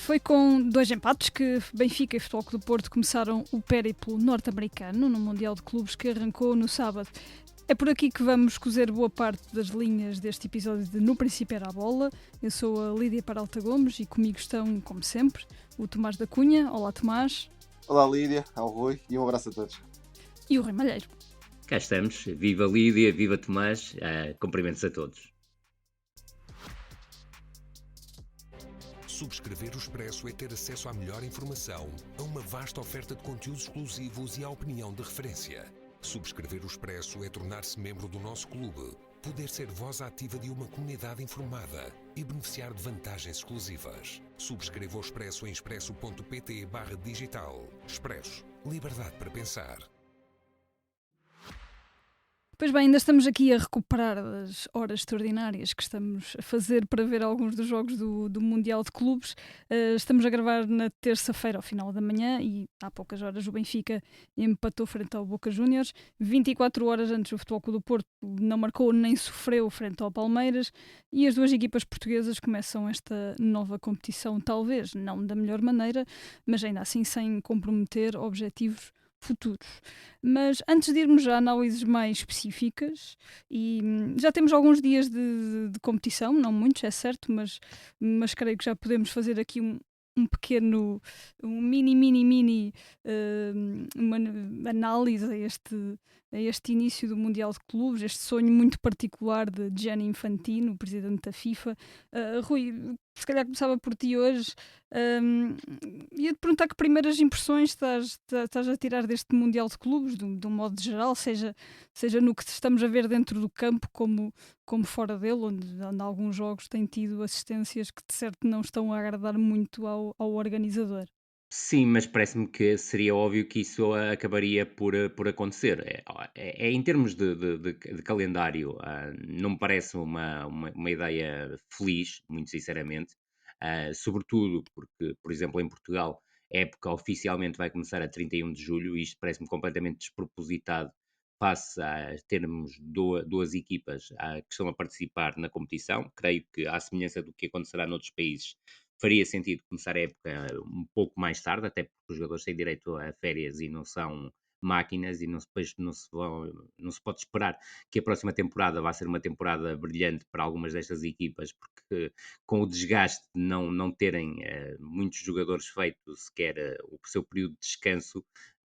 Foi com 2 empates que Benfica e Futebol Clube do Porto começaram o périplo norte-americano no Mundial de Clubes que arrancou no sábado. É por aqui que vamos cozer boa parte das linhas deste episódio de No Princípio Era a Bola. Eu sou a Lídia Peralta Gomes e comigo estão, como sempre, o Tomás da Cunha. Olá, Tomás. Olá, Lídia, ao Rui e um abraço a todos. E o Rui Malheiro. Cá estamos. Viva Lídia, viva Tomás. Cumprimentos a todos. Subscrever o Expresso é ter acesso à melhor informação, a uma vasta oferta de conteúdos exclusivos e à opinião de referência. Subscrever o Expresso é tornar-se membro do nosso clube, poder ser voz ativa de uma comunidade informada e beneficiar de vantagens exclusivas. Subscreva o Expresso em expresso.pt/digital. Expresso. Liberdade para pensar. Pois bem, ainda estamos aqui a recuperar as horas extraordinárias que estamos a fazer para ver alguns dos jogos do Mundial de Clubes. Estamos a gravar na terça-feira, ao final da manhã, e há poucas horas o Benfica empatou frente ao Boca Juniors. 24 horas antes o Futebol Clube do Porto não marcou nem sofreu frente ao Palmeiras. E as duas equipas portuguesas começam esta nova competição, talvez não da melhor maneira, mas ainda assim sem comprometer objetivos futuros. Mas antes de irmos a análises mais específicas, e já temos alguns dias de competição, não muitos, é certo, mas creio que já podemos fazer aqui um pequeno, mini uma análise a este início do Mundial de Clubes, este sonho muito particular de Gianni Infantino, presidente da FIFA. Rui, se calhar começava por ti hoje. Ia-te perguntar que primeiras impressões estás a tirar deste Mundial de Clubes, de um modo geral, seja no que estamos a ver dentro do campo como fora dele, onde alguns jogos têm tido assistências que de certo não estão a agradar muito ao organizador. Sim, mas parece-me que seria óbvio que isso acabaria por acontecer. Em termos de calendário, não me parece uma ideia feliz, muito sinceramente. Sobretudo porque, por exemplo, em Portugal, a época oficialmente vai começar a 31 de julho e isto parece-me completamente despropositado face a termos duas equipas que estão a participar na competição. Creio que, à semelhança do que acontecerá noutros países, faria sentido começar a época um pouco mais tarde, até porque os jogadores têm direito a férias e não são máquinas e depois não se pode esperar que a próxima temporada vá ser uma temporada brilhante para algumas destas equipas, porque com o desgaste de não terem muitos jogadores feito sequer o seu período de descanso,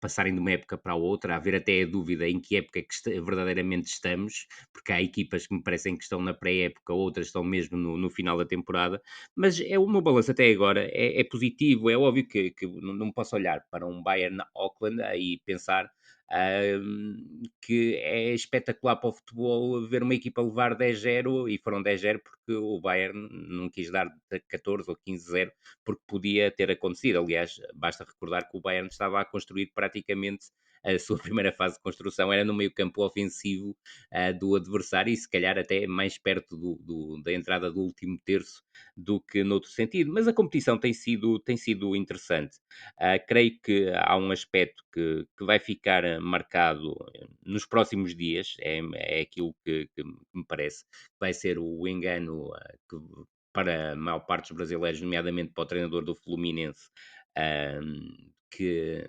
passarem de uma época para a outra, haver até a dúvida em que época é que verdadeiramente estamos, porque há equipas que me parecem que estão na pré-época, outras estão mesmo no final da temporada, mas o meu balanço até agora é positivo. É óbvio que não posso olhar para um Bayern Auckland e pensar que é espetacular para o futebol ver uma equipa levar 10-0 e foram 10-0 porque o Bayern não quis dar 14 ou 15-0 porque podia ter acontecido. Aliás, basta recordar que o Bayern estava a construir praticamente a sua primeira fase de construção era no meio campo ofensivo do adversário e se calhar até mais perto da entrada do último terço do que noutro sentido. Mas a competição tem sido interessante. Creio que há um aspecto que vai ficar marcado nos próximos dias, é aquilo que me parece, vai ser o engano que para a maior parte dos brasileiros, nomeadamente para o treinador do Fluminense, que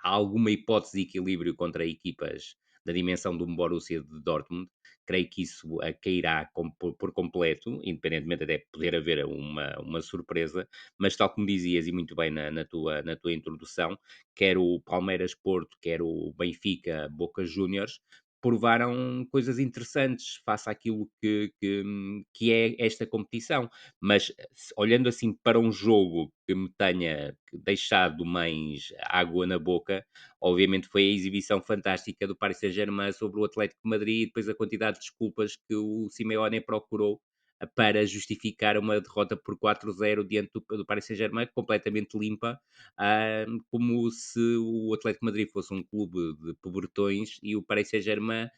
há alguma hipótese de equilíbrio contra equipas da dimensão do Borussia de Dortmund. Creio que isso cairá por completo, independentemente até de poder haver uma surpresa, mas tal como dizias e muito bem na tua introdução, quer o Palmeiras Porto, quer o Benfica Boca Juniors, provaram coisas interessantes face àquilo que é esta competição. Mas olhando assim para um jogo que me tenha deixado mais água na boca, obviamente foi a exibição fantástica do Paris Saint-Germain sobre o Atlético de Madrid e depois a quantidade de desculpas que o Simeone procurou para justificar uma derrota por 4-0 diante do Paris Saint-Germain, completamente limpa, como se o Atlético de Madrid fosse um clube de pobretões e o Paris Saint-Germain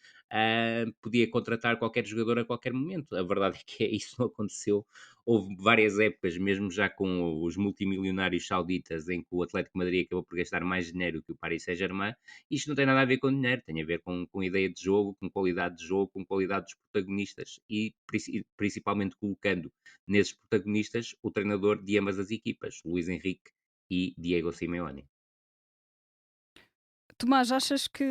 podia contratar qualquer jogador a qualquer momento. A verdade é que isso não aconteceu. Houve várias épocas, mesmo já com os multimilionários sauditas, em que o Atlético de Madrid acabou por gastar mais dinheiro que o Paris Saint-Germain. Isto não tem nada a ver com dinheiro, tem a ver com ideia de jogo, com qualidade de jogo, com qualidade dos protagonistas e principalmente colocando nesses protagonistas o treinador de ambas as equipas, Luís Henrique e Diego Simeone. Tomás, achas que,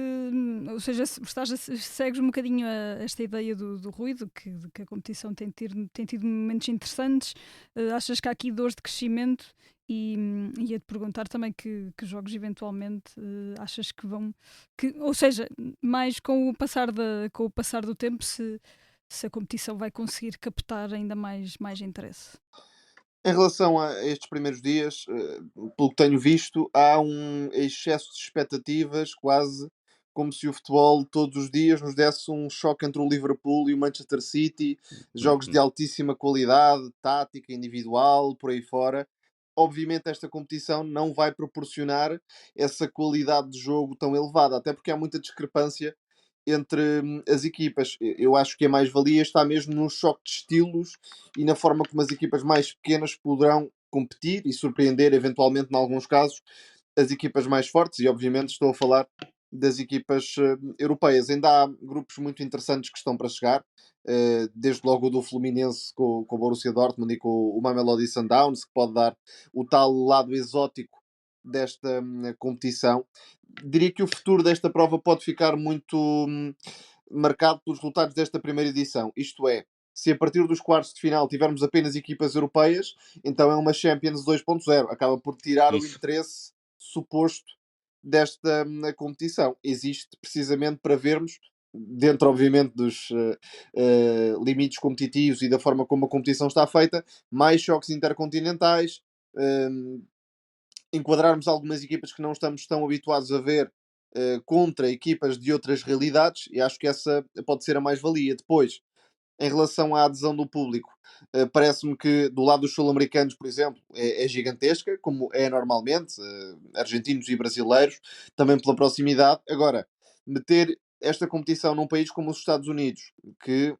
ou seja, segues um bocadinho esta ideia do Rui, de que a competição tem tido momentos interessantes, achas que há aqui dores de crescimento ia-te perguntar também que jogos eventualmente achas que vão, ou seja, mais com o passar do tempo, se a competição vai conseguir captar ainda mais interesse. Em relação a estes primeiros dias, pelo que tenho visto, há um excesso de expectativas, quase como se o futebol todos os dias nos desse um choque entre o Liverpool e o Manchester City, jogos de Uhum. altíssima qualidade, tática, individual, por aí fora. Obviamente, esta competição não vai proporcionar essa qualidade de jogo tão elevada, até porque há muita discrepância entre as equipas. Eu acho que a mais-valia está mesmo no choque de estilos e na forma como as equipas mais pequenas poderão competir e surpreender, eventualmente, em alguns casos, as equipas mais fortes. E, obviamente, estou a falar das equipas europeias. Ainda há grupos muito interessantes que estão para chegar, desde logo o do Fluminense com o Borussia Dortmund e com o Mamelodi Sundowns, que pode dar o tal lado exótico desta competição. Diria que o futuro desta prova pode ficar muito marcado pelos resultados desta primeira edição. Isto é, se a partir dos quartos de final tivermos apenas equipas europeias, então é uma Champions 2.0. Acaba por tirar o Isso. interesse suposto desta competição. Existe precisamente para vermos, dentro obviamente dos limites competitivos e da forma como a competição está feita, mais choques intercontinentais, enquadrarmos algumas equipas que não estamos tão habituados a ver contra equipas de outras realidades, e acho que essa pode ser a mais-valia. Depois, em relação à adesão do público, parece-me que do lado dos sul-americanos, por exemplo, é gigantesca, como é normalmente, argentinos e brasileiros, também pela proximidade. Agora, meter esta competição num país como os Estados Unidos, que,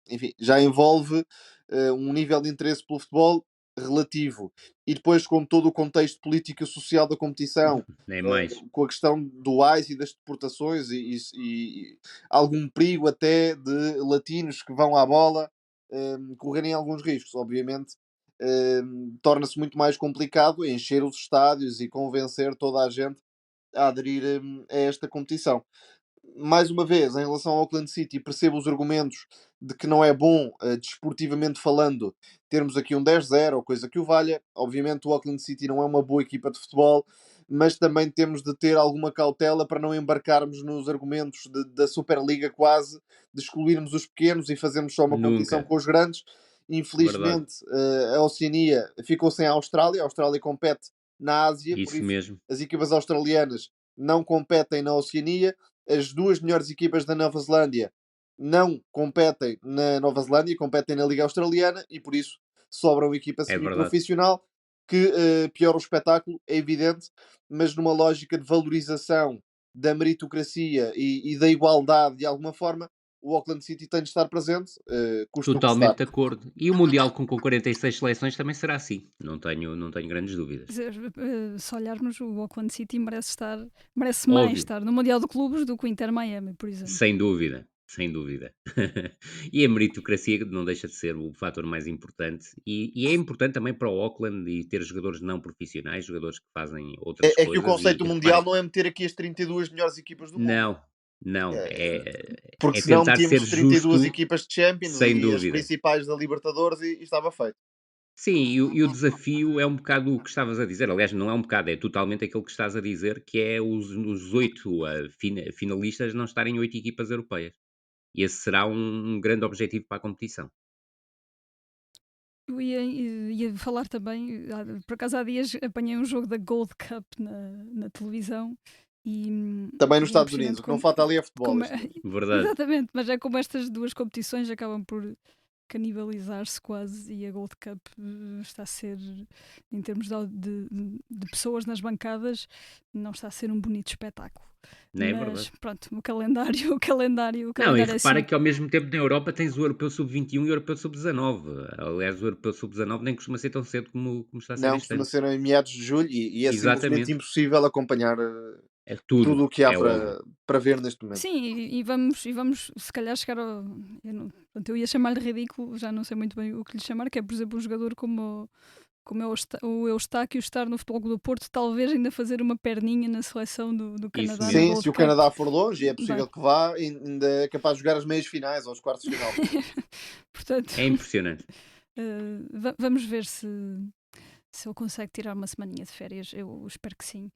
enfim, já envolve um nível de interesse pelo futebol relativo, e depois com todo o contexto político e social da competição, Nem mais. com a questão do ICE e das deportações e algum perigo até de latinos que vão à bola correrem alguns riscos, obviamente. Torna-se muito mais complicado encher os estádios e convencer toda a gente a aderir a esta competição. Mais uma vez, em relação ao Auckland City, percebo os argumentos de que não é bom, desportivamente falando, termos aqui um 10-0 ou coisa que o valha. Obviamente, o Auckland City não é uma boa equipa de futebol, mas também temos de ter alguma cautela para não embarcarmos nos argumentos da Superliga, quase, de excluirmos os pequenos e fazermos só uma competição Nunca. com os grandes. Verdade. Infelizmente, a Oceania ficou sem a Austrália. A Austrália compete na Ásia, por Isso isso mesmo. as equipas australianas não competem na Oceania. As duas melhores equipas da Nova Zelândia não competem na Nova Zelândia, competem na Liga Australiana, e por isso sobra uma equipa É verdade. semiprofissional que piora o espetáculo, é evidente, mas numa lógica de valorização da meritocracia e da igualdade de alguma forma, o Auckland City tem de estar presente, custe o que Totalmente custar. de acordo. E o Mundial com 46 seleções também será assim. Não tenho grandes Quer dúvidas. dizer, se olharmos, o Auckland City merece mais Óbvio. estar no Mundial de Clubes do que o Inter Miami, por exemplo. Sem dúvida. Sem dúvida. E a meritocracia não deixa de ser o fator mais importante. E é importante também para o Auckland e ter jogadores não profissionais, jogadores que fazem outras É que o coisas. conceito E mundial reparem, não é meter aqui as 32 melhores equipas do mundo. não, não. É, É porque senão tentar ser metíamos 32 justo, equipas de Champions sem e as dúvida. principais da Libertadores e estava feito. Sim, e o desafio é um bocado o que estavas a dizer. Aliás, não é um bocado, é totalmente aquilo que estás a dizer, que é os 8 finalistas não estarem em 8 equipas europeias. E esse será um grande objetivo para a competição. Eu ia falar também, por acaso há dias apanhei um jogo da Gold Cup na televisão Também nos e é Estados Unidos, impressionante o que não falta ali é futebol como este mês. Verdade. exatamente, mas é como estas duas competições acabam por canibalizar-se quase, e a Gold Cup está a ser, em termos de pessoas nas bancadas, não está a ser um bonito espetáculo. Não é Mas verdade? pronto, o calendário, o calendário Não, e é repara assim. que ao mesmo tempo na Europa tens o Europeu Sub-21 e o Europeu Sub-19. Aliás, o Europeu Sub-19 nem costuma ser tão cedo como está a ser Não, este costuma ano. ser em meados de julho e é simplesmente Exatamente. impossível acompanhar É tudo, tudo o que há é óbvio. para ver neste momento. Sim, e vamos se calhar chegar ao. Portanto, eu ia chamar-lhe ridículo, já não sei muito bem o que lhe chamar, que é, por exemplo, um jogador como é o Eustáquio estar no Futebol Clube do Porto, talvez ainda fazer uma perninha na seleção do Isso Canadá na mesmo. Sim, se Gold o Cup. Canadá for longe, é Vai. possível que vá, ainda é capaz de jogar as meias finais ou os quartos de final. Portanto, É impressionante. vamos ver se ele consegue tirar uma semaninha de férias. Eu espero que sim.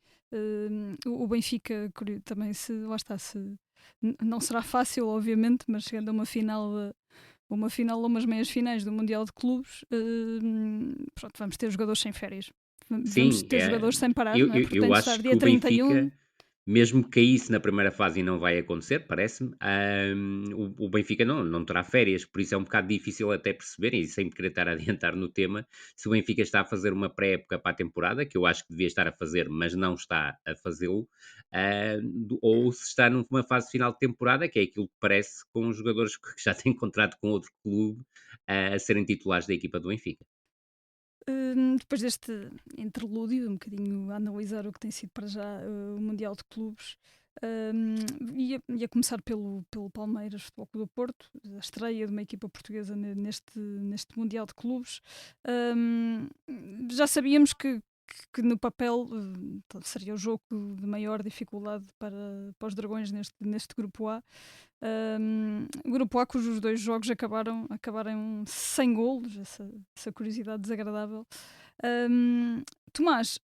O Benfica também, lá está, não será fácil, obviamente, mas chegando a uma final ou umas meias finais do Mundial de Clubes, pronto, vamos ter jogadores sem férias. Vamos Sim, ter jogadores sem parar, eu, não é? eu, Porque tem eu de estar acho que dia o 31. Benfica, mesmo que caísse na primeira fase e não vai acontecer, parece-me, o Benfica não terá férias, por isso é um bocado difícil até perceber, e sem me querer estar a adiantar no tema, se o Benfica está a fazer uma pré-época para a temporada, que eu acho que devia estar a fazer, mas não está a fazê-lo, ou se está numa fase final de temporada, que é aquilo que parece com os jogadores que já têm contrato com outro clube a serem titulares da equipa do Benfica. Depois deste interlúdio, um bocadinho a analisar o que tem sido para já o Mundial de Clubes, ia começar pelo Palmeiras Futebol Clube do Porto, a estreia de uma equipa portuguesa neste Mundial de Clubes. Já sabíamos que no papel seria o jogo de maior dificuldade para os Dragões neste grupo A. Grupo A cujos 2 jogos acabaram sem golos, essa curiosidade desagradável. Tomás,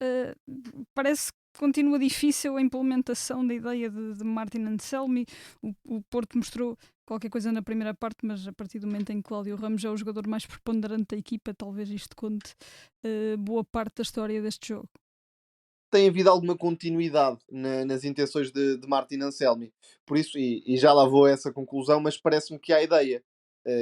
parece que continua difícil a implementação da ideia de Martin Anselmi. O Porto mostrou qualquer coisa na primeira parte, mas a partir do momento em que Cláudio Ramos é o jogador mais preponderante da equipa, talvez isto conte boa parte da história deste jogo. Tem havido alguma continuidade nas intenções de Martin Anselmi. Por isso, e já lá vou a essa conclusão, mas parece-me que há ideia.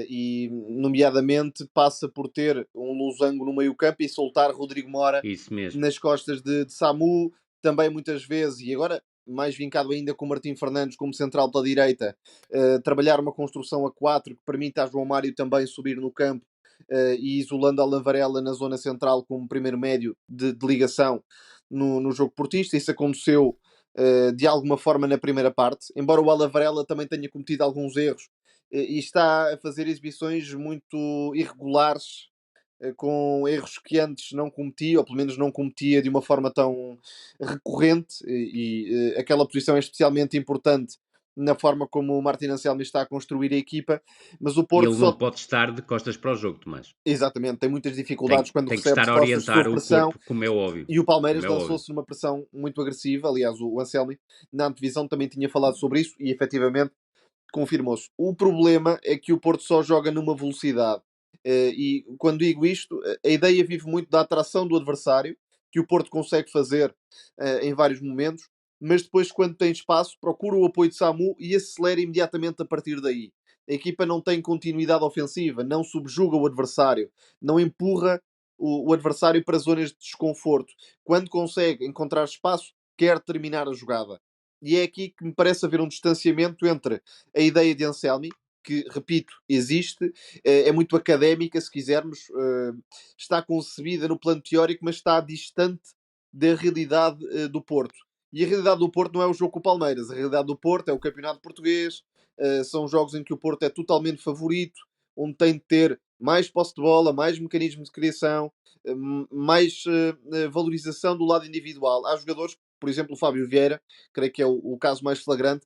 E, nomeadamente, passa por ter um losango no meio-campo e soltar Rodrigo Mora Isso mesmo. nas costas de Samu, também muitas vezes, e agora mais vincado ainda com Martim Fernandes como central pela direita, trabalhar uma construção a 4 que permita a João Mário também subir no campo e isolando Alan Varela na zona central como primeiro médio de ligação no jogo portista. Isso aconteceu de alguma forma na primeira parte, embora o Alan Varela também tenha cometido alguns erros e está a fazer exibições muito irregulares com erros que antes não cometia, ou pelo menos não cometia de uma forma tão recorrente, aquela posição é especialmente importante na forma como o Martin Anselmi está a construir a equipa, mas o E Porto ele não só... pode estar de costas para o jogo, Tomás. Exatamente, tem muitas Tem, dificuldades quando tem que recebe estar de a costas orientar sob o pressão, corpo, como é óbvio. e o Como Palmeiras é óbvio. lançou-se numa pressão muito agressiva. Aliás, o Anselmi na antevisão também tinha falado sobre isso e efetivamente confirmou-se. O problema é que o Porto só joga numa velocidade. E quando digo isto, a ideia vive muito da atração do adversário, que o Porto consegue fazer em vários momentos, mas depois, quando tem espaço, procura o apoio de Samu e acelera imediatamente a partir daí. A equipa não tem continuidade ofensiva, não subjuga o adversário, não empurra o adversário para zonas de desconforto. Quando consegue encontrar espaço, quer terminar a jogada. E é aqui que me parece haver um distanciamento entre a ideia de Anselmi, que, repito, existe, é muito académica, se quisermos, está concebida no plano teórico, mas está distante da realidade do Porto. E a realidade do Porto não é o jogo com o Palmeiras. A realidade do Porto é o Campeonato Português, são jogos em que o Porto é totalmente favorito, onde tem de ter mais posse de bola, mais mecanismos de criação, mais valorização do lado individual. Há jogadores, por exemplo, o Fábio Vieira, creio que é o caso mais flagrante,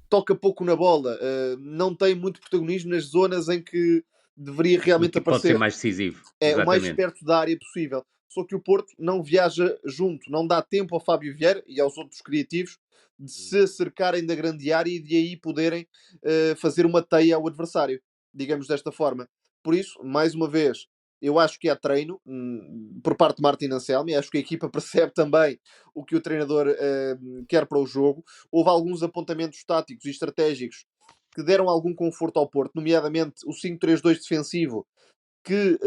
toca pouco na bola, não tem muito protagonismo nas zonas em que deveria realmente Pode ser aparecer. mais decisivo. É o mais Exatamente. perto da área possível. Só que o Porto não viaja junto, não dá tempo ao Fábio Vieira e aos outros criativos de se cercarem da grande área e de aí poderem fazer uma teia ao adversário, digamos desta forma. Por isso, mais uma vez, eu acho que há treino por parte de Martin Anselmi, acho que a equipa percebe também o que o treinador quer para o jogo. Houve alguns apontamentos táticos e estratégicos que deram algum conforto ao Porto, nomeadamente o 5-3-2 defensivo, que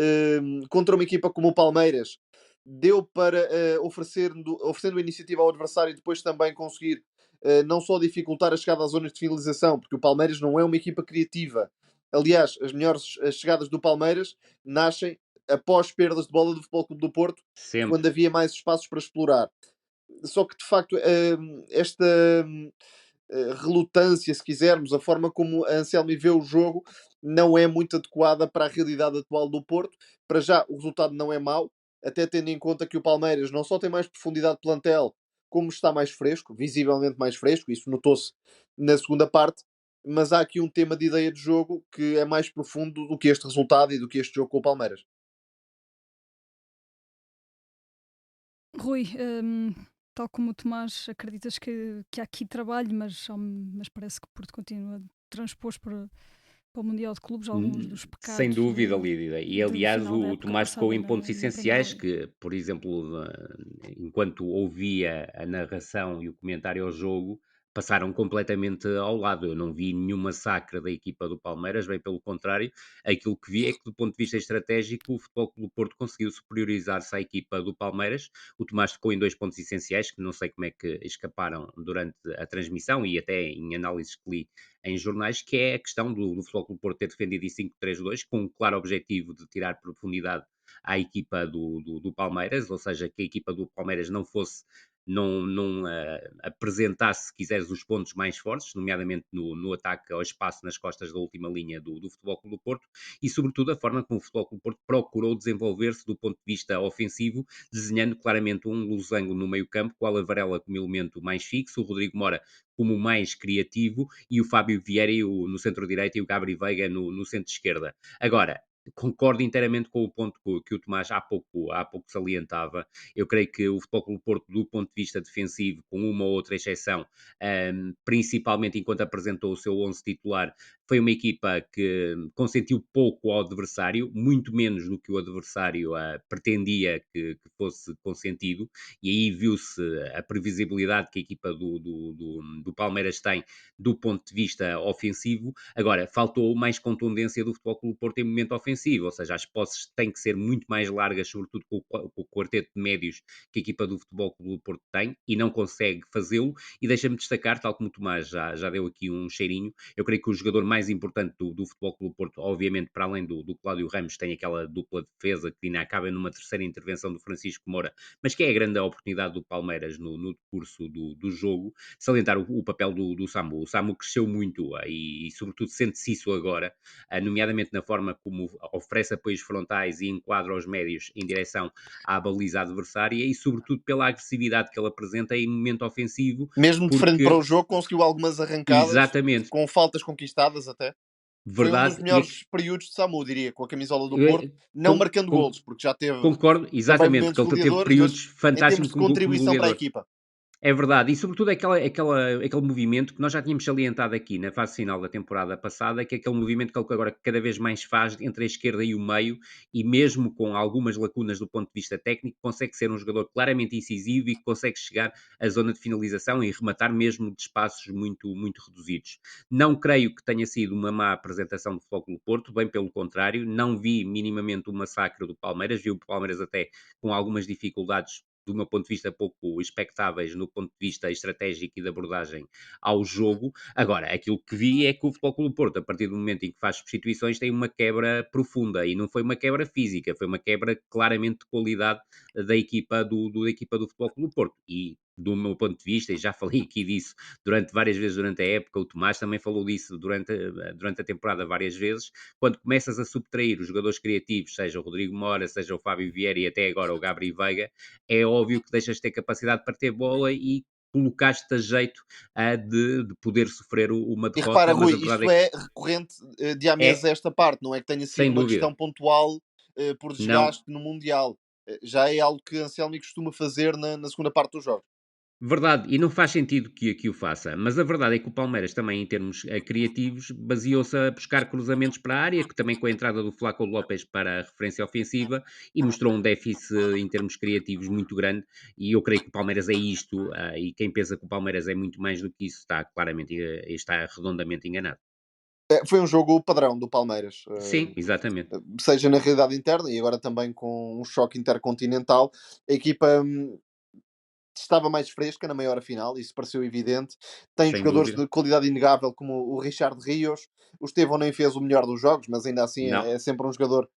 contra uma equipa como o Palmeiras deu para oferecendo a iniciativa ao adversário e depois também conseguir não só dificultar a chegada às zonas de finalização, porque o Palmeiras não é uma equipa criativa. Aliás, as melhores chegadas do Palmeiras nascem após perdas de bola do Futebol Clube do Porto, quando Sempre. havia mais espaços para explorar. Só que, de facto, esta relutância, se quisermos, a forma como a Anselmi vê o jogo, não é muito adequada para a realidade atual do Porto. Para já, o resultado não é mau, até tendo em conta que o Palmeiras não só tem mais profundidade de plantel, como está mais fresco, visivelmente mais fresco, isso notou-se na segunda parte, mas há aqui um tema de ideia de jogo que é mais profundo do que este resultado e do que este jogo com o Palmeiras. Rui, tal como o Tomás, acreditas que há aqui trabalho, mas parece que o Porto continua a transpor para o Mundial de Clubes alguns dos Sem pecados dúvida, Lídia. E do aliás, final da o época Tomás tocou passada em pontos na Primeira essenciais Liga. que, por exemplo, enquanto ouvia a narração e o comentário ao jogo, passaram completamente ao lado. Eu não vi nenhum massacre da equipa do Palmeiras, bem pelo contrário. Aquilo que vi é que, do ponto de vista estratégico, o Futebol Clube do Porto conseguiu superiorizar-se à equipa do Palmeiras. O Tomás tocou em dois pontos essenciais que não sei como é que escaparam durante a transmissão e até em análises que li em jornais, que é a questão do Futebol Clube do Porto ter defendido em 5-3-2, com um claro objetivo de tirar profundidade à equipa do Palmeiras, ou seja, que a equipa do Palmeiras não fosse, não apresentasse, se quiseres, os pontos mais fortes, nomeadamente no ataque ao espaço nas costas da última linha do Futebol Clube do Porto, e sobretudo a forma como o Futebol Clube do Porto procurou desenvolver-se do ponto de vista ofensivo, desenhando claramente um losango no meio campo, com a Varela como elemento mais fixo, o Rodrigo Mora como o mais criativo e o Fábio Vieira no centro-direito e o Gabri Veiga no centro-esquerda. Agora, concordo inteiramente com o ponto que o Tomás há pouco salientava. Eu creio que o Futebol Clube do Porto, do ponto de vista defensivo, com uma ou outra exceção, principalmente enquanto apresentou o seu 11 titular, foi uma equipa que consentiu pouco ao adversário, muito menos do que o adversário pretendia que fosse consentido, e aí viu-se a previsibilidade que a equipa do Palmeiras tem do ponto de vista ofensivo. Agora, faltou mais contundência do Futebol Clube do Porto em momento ofensivo, ou seja, as posses têm que ser muito mais largas, sobretudo com o quarteto de médios que a equipa do Futebol Clube do Porto tem, e não consegue fazê-lo. E deixa-me destacar, tal como o Tomás já deu aqui um cheirinho, eu creio que o jogador mais importante do Futebol Clube do Porto, obviamente, para além do Cláudio Ramos, tem aquela dupla defesa que ainda acaba numa terceira intervenção do Francisco Moura, mas que é a grande oportunidade do Palmeiras no decurso do jogo, salientar o papel do Samu. O Samu cresceu muito e sobretudo, sente-se isso agora, nomeadamente na forma como oferece apoios frontais e enquadra os médios em direção à baliza adversária e, sobretudo, pela agressividade que ele apresenta em momento ofensivo, Mesmo de frente para porque, o jogo, conseguiu algumas arrancadas, exatamente, com faltas conquistadas até. Foi um dos verdade, melhores períodos de Samu, diria, com a camisola do Porto, e, não marcando golos, porque já teve concordo, também exatamente, momentos porque ele teve goleadores, mas períodos em termos fantásticos de como contribuição para a goleador. equipa. É verdade, e sobretudo aquele movimento que nós já tínhamos salientado aqui na fase final da temporada passada, que é aquele movimento que ele agora cada vez mais faz entre a esquerda e o meio, e mesmo com algumas lacunas do ponto de vista técnico, consegue ser um jogador claramente incisivo e que consegue chegar à zona de finalização e rematar mesmo de espaços muito, muito reduzidos. Não creio que tenha sido uma má apresentação do Futebol Clube do Porto, bem pelo contrário, não vi minimamente o massacre do Palmeiras, vi o Palmeiras até com algumas dificuldades do meu ponto de vista, pouco expectáveis no ponto de vista estratégico e de abordagem ao jogo. Agora, aquilo que vi é que o Futebol Clube do Porto, a partir do momento em que faz substituições, tem uma quebra profunda, e não foi uma quebra física, foi uma quebra claramente de qualidade da equipa do Futebol Clube do Porto. E do meu ponto de vista, e já falei aqui disso várias vezes durante a época, o Tomás também falou disso durante a temporada várias vezes, quando começas a subtrair os jogadores criativos, seja o Rodrigo Mora, seja o Fábio Vieira e até agora o Gabri Veiga, é óbvio que deixas de ter capacidade para ter bola e colocaste a jeito de poder sofrer uma E repara, derrota, mas Rui, a verdade isto é recorrente de há é meses a esta parte, não é que tenha sido sem uma dúvida, questão pontual por não. desgaste no Mundial. Já é algo que Anselmi costuma fazer na segunda parte dos jogos. Verdade, e não faz sentido que o faça, mas a verdade é que o Palmeiras também, em termos criativos, baseou-se a buscar cruzamentos para a área, que também com a entrada do Flaco Lopes para a referência ofensiva, e mostrou um déficit em termos criativos muito grande, e eu creio que o Palmeiras é isto, e quem pensa que o Palmeiras é muito mais do que isso está claramente, está redondamente enganado. Foi um jogo padrão do Palmeiras. Sim, exatamente. Seja na realidade interna e agora também com um choque intercontinental, a equipa estava mais fresca na meia hora final, isso pareceu evidente. Tem Sem jogadores dúvida. de qualidade inegável, como o Richard Rios. O Estevão nem fez o melhor dos jogos, mas ainda assim Não, é sempre um jogador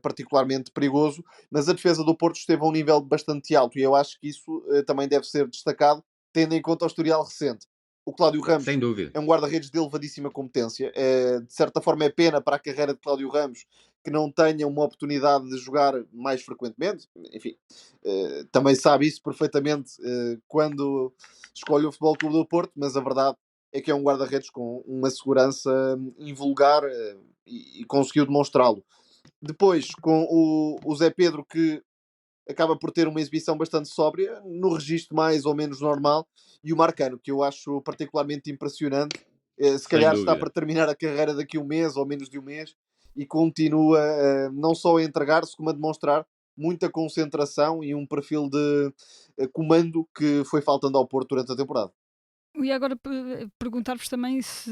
particularmente perigoso. Mas a defesa do Porto esteve a um nível bastante alto e eu acho que isso também deve ser destacado, tendo em conta o historial recente. O Cláudio Ramos sem dúvida. é um guarda-redes de elevadíssima competência. De certa forma, é pena para a carreira de Cláudio Ramos que não tenha uma oportunidade de jogar mais frequentemente. Enfim, também sabe isso perfeitamente quando escolhe o Futebol Clube do Porto, mas a verdade é que é um guarda-redes com uma segurança invulgar e conseguiu demonstrá-lo. Depois, com o Zé Pedro, que acaba por ter uma exibição bastante sóbria, no registro mais ou menos normal, e o Marcano, que eu acho particularmente impressionante. Se Sem calhar está para dúvida. terminar a carreira daqui a um mês ou menos de um mês e continua não só a entregar-se, como a demonstrar muita concentração e um perfil de comando que foi faltando ao Porto durante a temporada. E agora perguntar-vos também se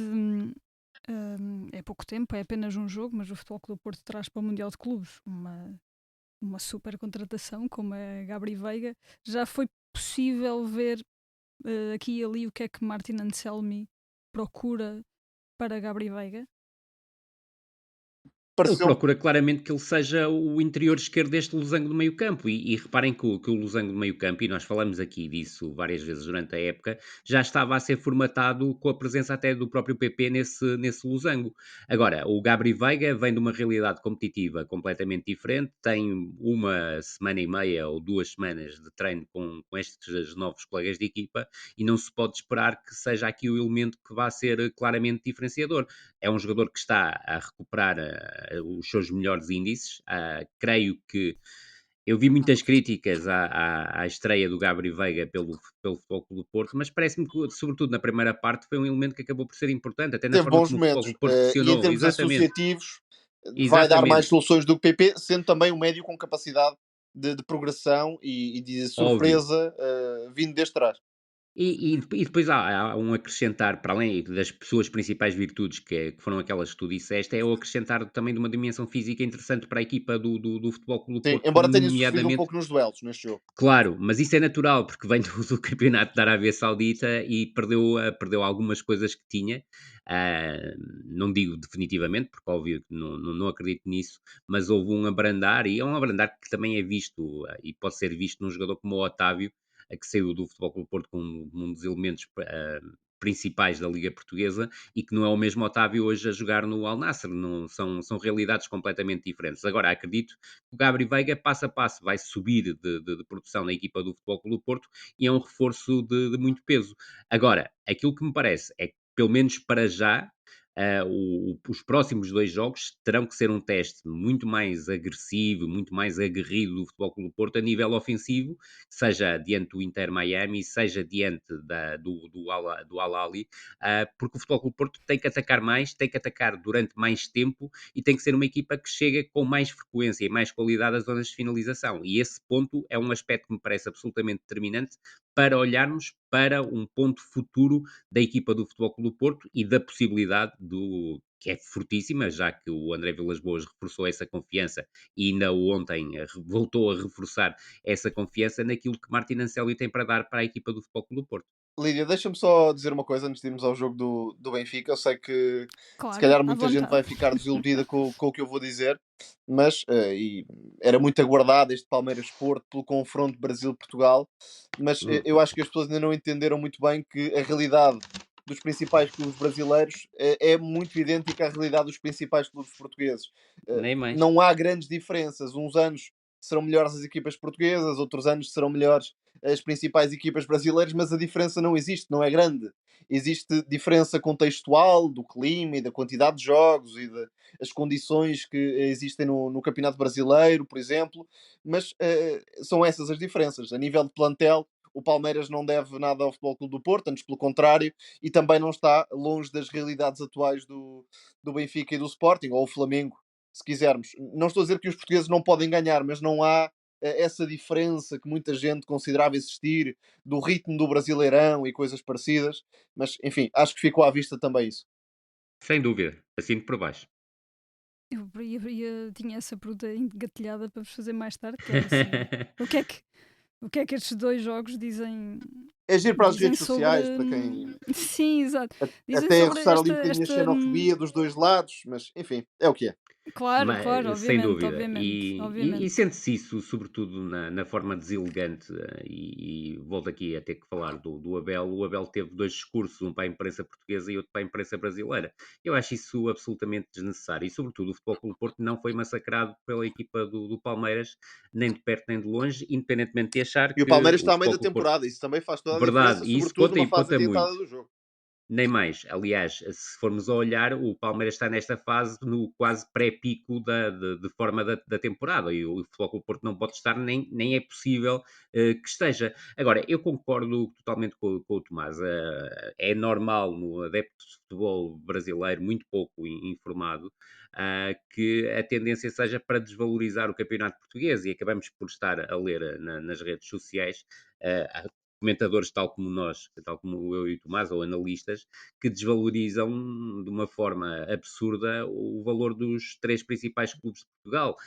é pouco tempo, é apenas um jogo, mas o Futebol Clube do Porto traz para o Mundial de Clubes uma super contratação como a Gabri Veiga. Já foi possível ver aqui e ali o que é que Martin Anselmi procura para Gabri Veiga? Ele Pareceu procura claramente que ele seja o interior esquerdo deste losango do meio-campo. E reparem que o losango do meio-campo, e nós falamos aqui disso várias vezes durante a época, já estava a ser formatado com a presença até do próprio PP nesse losango. Agora, o Gabri Veiga vem de uma realidade competitiva completamente diferente, tem uma semana e meia ou 2 semanas de treino com estes novos colegas de equipa e não se pode esperar que seja aqui o elemento que vá ser claramente diferenciador. É um jogador que está a recuperar os seus melhores índices. Creio que eu vi muitas críticas à estreia do Gabri Veiga pelo Futebol Clube do Porto, mas parece-me que, sobretudo na primeira parte, foi um elemento que acabou por ser importante, até na teve forma bons como o Futebol Clube momentos do Porto e em pressionou. termos Exatamente, associativos vai dar mais exatamente, soluções do que o PP, sendo também um médio com capacidade de progressão e de óbvio. surpresa vindo desde trás. E depois há um acrescentar, para além das suas principais virtudes, que foram aquelas que tu disseste, é o acrescentar também de uma dimensão física interessante para a equipa do Futebol Clube do Sim, Porto, embora tenha sofrido um nomeadamente. pouco nos duelos neste jogo. Claro, mas isso é natural, porque vem do campeonato da Arábia Saudita e perdeu algumas coisas que tinha. Ah, não digo definitivamente, porque óbvio que não acredito nisso, mas houve um abrandar, e é um abrandar que também é visto, e pode ser visto num jogador como o Otávio, que saiu do Futebol Clube do Porto como um dos elementos principais da Liga Portuguesa e que não é o mesmo Otávio hoje a jogar no Al Nassr, não, são realidades completamente diferentes. Agora, acredito o Gabri Veiga, passo a passo, vai subir de produção na equipa do Futebol Clube do Porto e é um reforço de muito peso. Agora, aquilo que me parece é que, pelo menos para já, os próximos 2 jogos terão que ser um teste muito mais agressivo, muito mais aguerrido do Futebol Clube do Porto a nível ofensivo, seja diante do Inter Miami, seja diante do Al-Ahly, porque o Futebol Clube do Porto tem que atacar mais, tem que atacar durante mais tempo e tem que ser uma equipa que chega com mais frequência e mais qualidade às zonas de finalização. E esse ponto é um aspecto que me parece absolutamente determinante para olharmos para um ponto futuro da equipa do Futebol Clube do Porto e da possibilidade que é fortíssima, já que o André Vilas-Boas reforçou essa confiança e ainda ontem voltou a reforçar essa confiança naquilo que Martin Anselmi tem para dar para a equipa do Futebol Clube do Porto. Lídia, deixa-me só dizer uma coisa antes de irmos ao jogo do Benfica. Eu sei que se Claro, calhar à muita gente vontade. vai ficar desiludida com o que eu vou dizer, mas e era muito aguardado este Palmeiras-Porto pelo confronto Brasil-Portugal, mas eu Uhum. acho que as pessoas ainda não entenderam muito bem que a realidade dos principais clubes brasileiros é muito idêntica à realidade dos principais clubes portugueses. Nem mais. Não há grandes diferenças. Uns anos serão melhores as equipas portuguesas, outros anos serão melhores as principais equipas brasileiras, mas a diferença não existe, não é grande. Existe diferença contextual do clima e da quantidade de jogos e das condições que existem no Campeonato Brasileiro, por exemplo, mas são essas as diferenças. A nível de plantel, o Palmeiras não deve nada ao Futebol Clube do Porto, antes pelo contrário, e também não está longe das realidades atuais do Benfica e do Sporting, ou o Flamengo, se quisermos. Não estou a dizer que os portugueses não podem ganhar, mas não há essa diferença que muita gente considerava existir do ritmo do Brasileirão e coisas parecidas, mas enfim, acho que ficou à vista também isso. Sem dúvida, assino por baixo. Tinha essa pergunta engatilhada para vos fazer mais tarde, que era se o que é que, o que é que estes dois jogos É giro para as dizem redes sobre. sociais, para quem Sim, exato. Dizem até sobre roçar ali um esta, bocadinho a esta. xenofobia dos dois lados, mas enfim, é o que é. Claro, claro, Sem obviamente, dúvida. obviamente, E obviamente. sente-se isso, sobretudo na forma deselegante, e volto aqui a ter que falar do Abel. O Abel teve dois discursos, um para a imprensa portuguesa e outro para a imprensa brasileira. Eu acho isso absolutamente desnecessário e, sobretudo, o Futebol Clube do Porto não foi massacrado pela equipa do Palmeiras, nem de perto nem de longe, independentemente de achar E o que Palmeiras o está a meio Futebol da Clube do Porto, temporada, isso também faz toda a diferença, verdade, e isso sobretudo conta numa e fase conta adiantada muito. do jogo. Nem mais. Aliás, se formos a olhar, o Palmeiras está nesta fase no quase pré-pico de forma da temporada e o Futebol Clube do Porto não pode estar, nem é possível que esteja. Agora, eu concordo totalmente com o Tomás. É normal no adepto de futebol brasileiro, muito pouco informado, que a tendência seja para desvalorizar o campeonato português e acabamos por estar a ler nas redes sociais comentadores tal como nós, tal como eu e o Tomás, ou analistas, que desvalorizam de uma forma absurda o valor dos três principais clubes de Portugal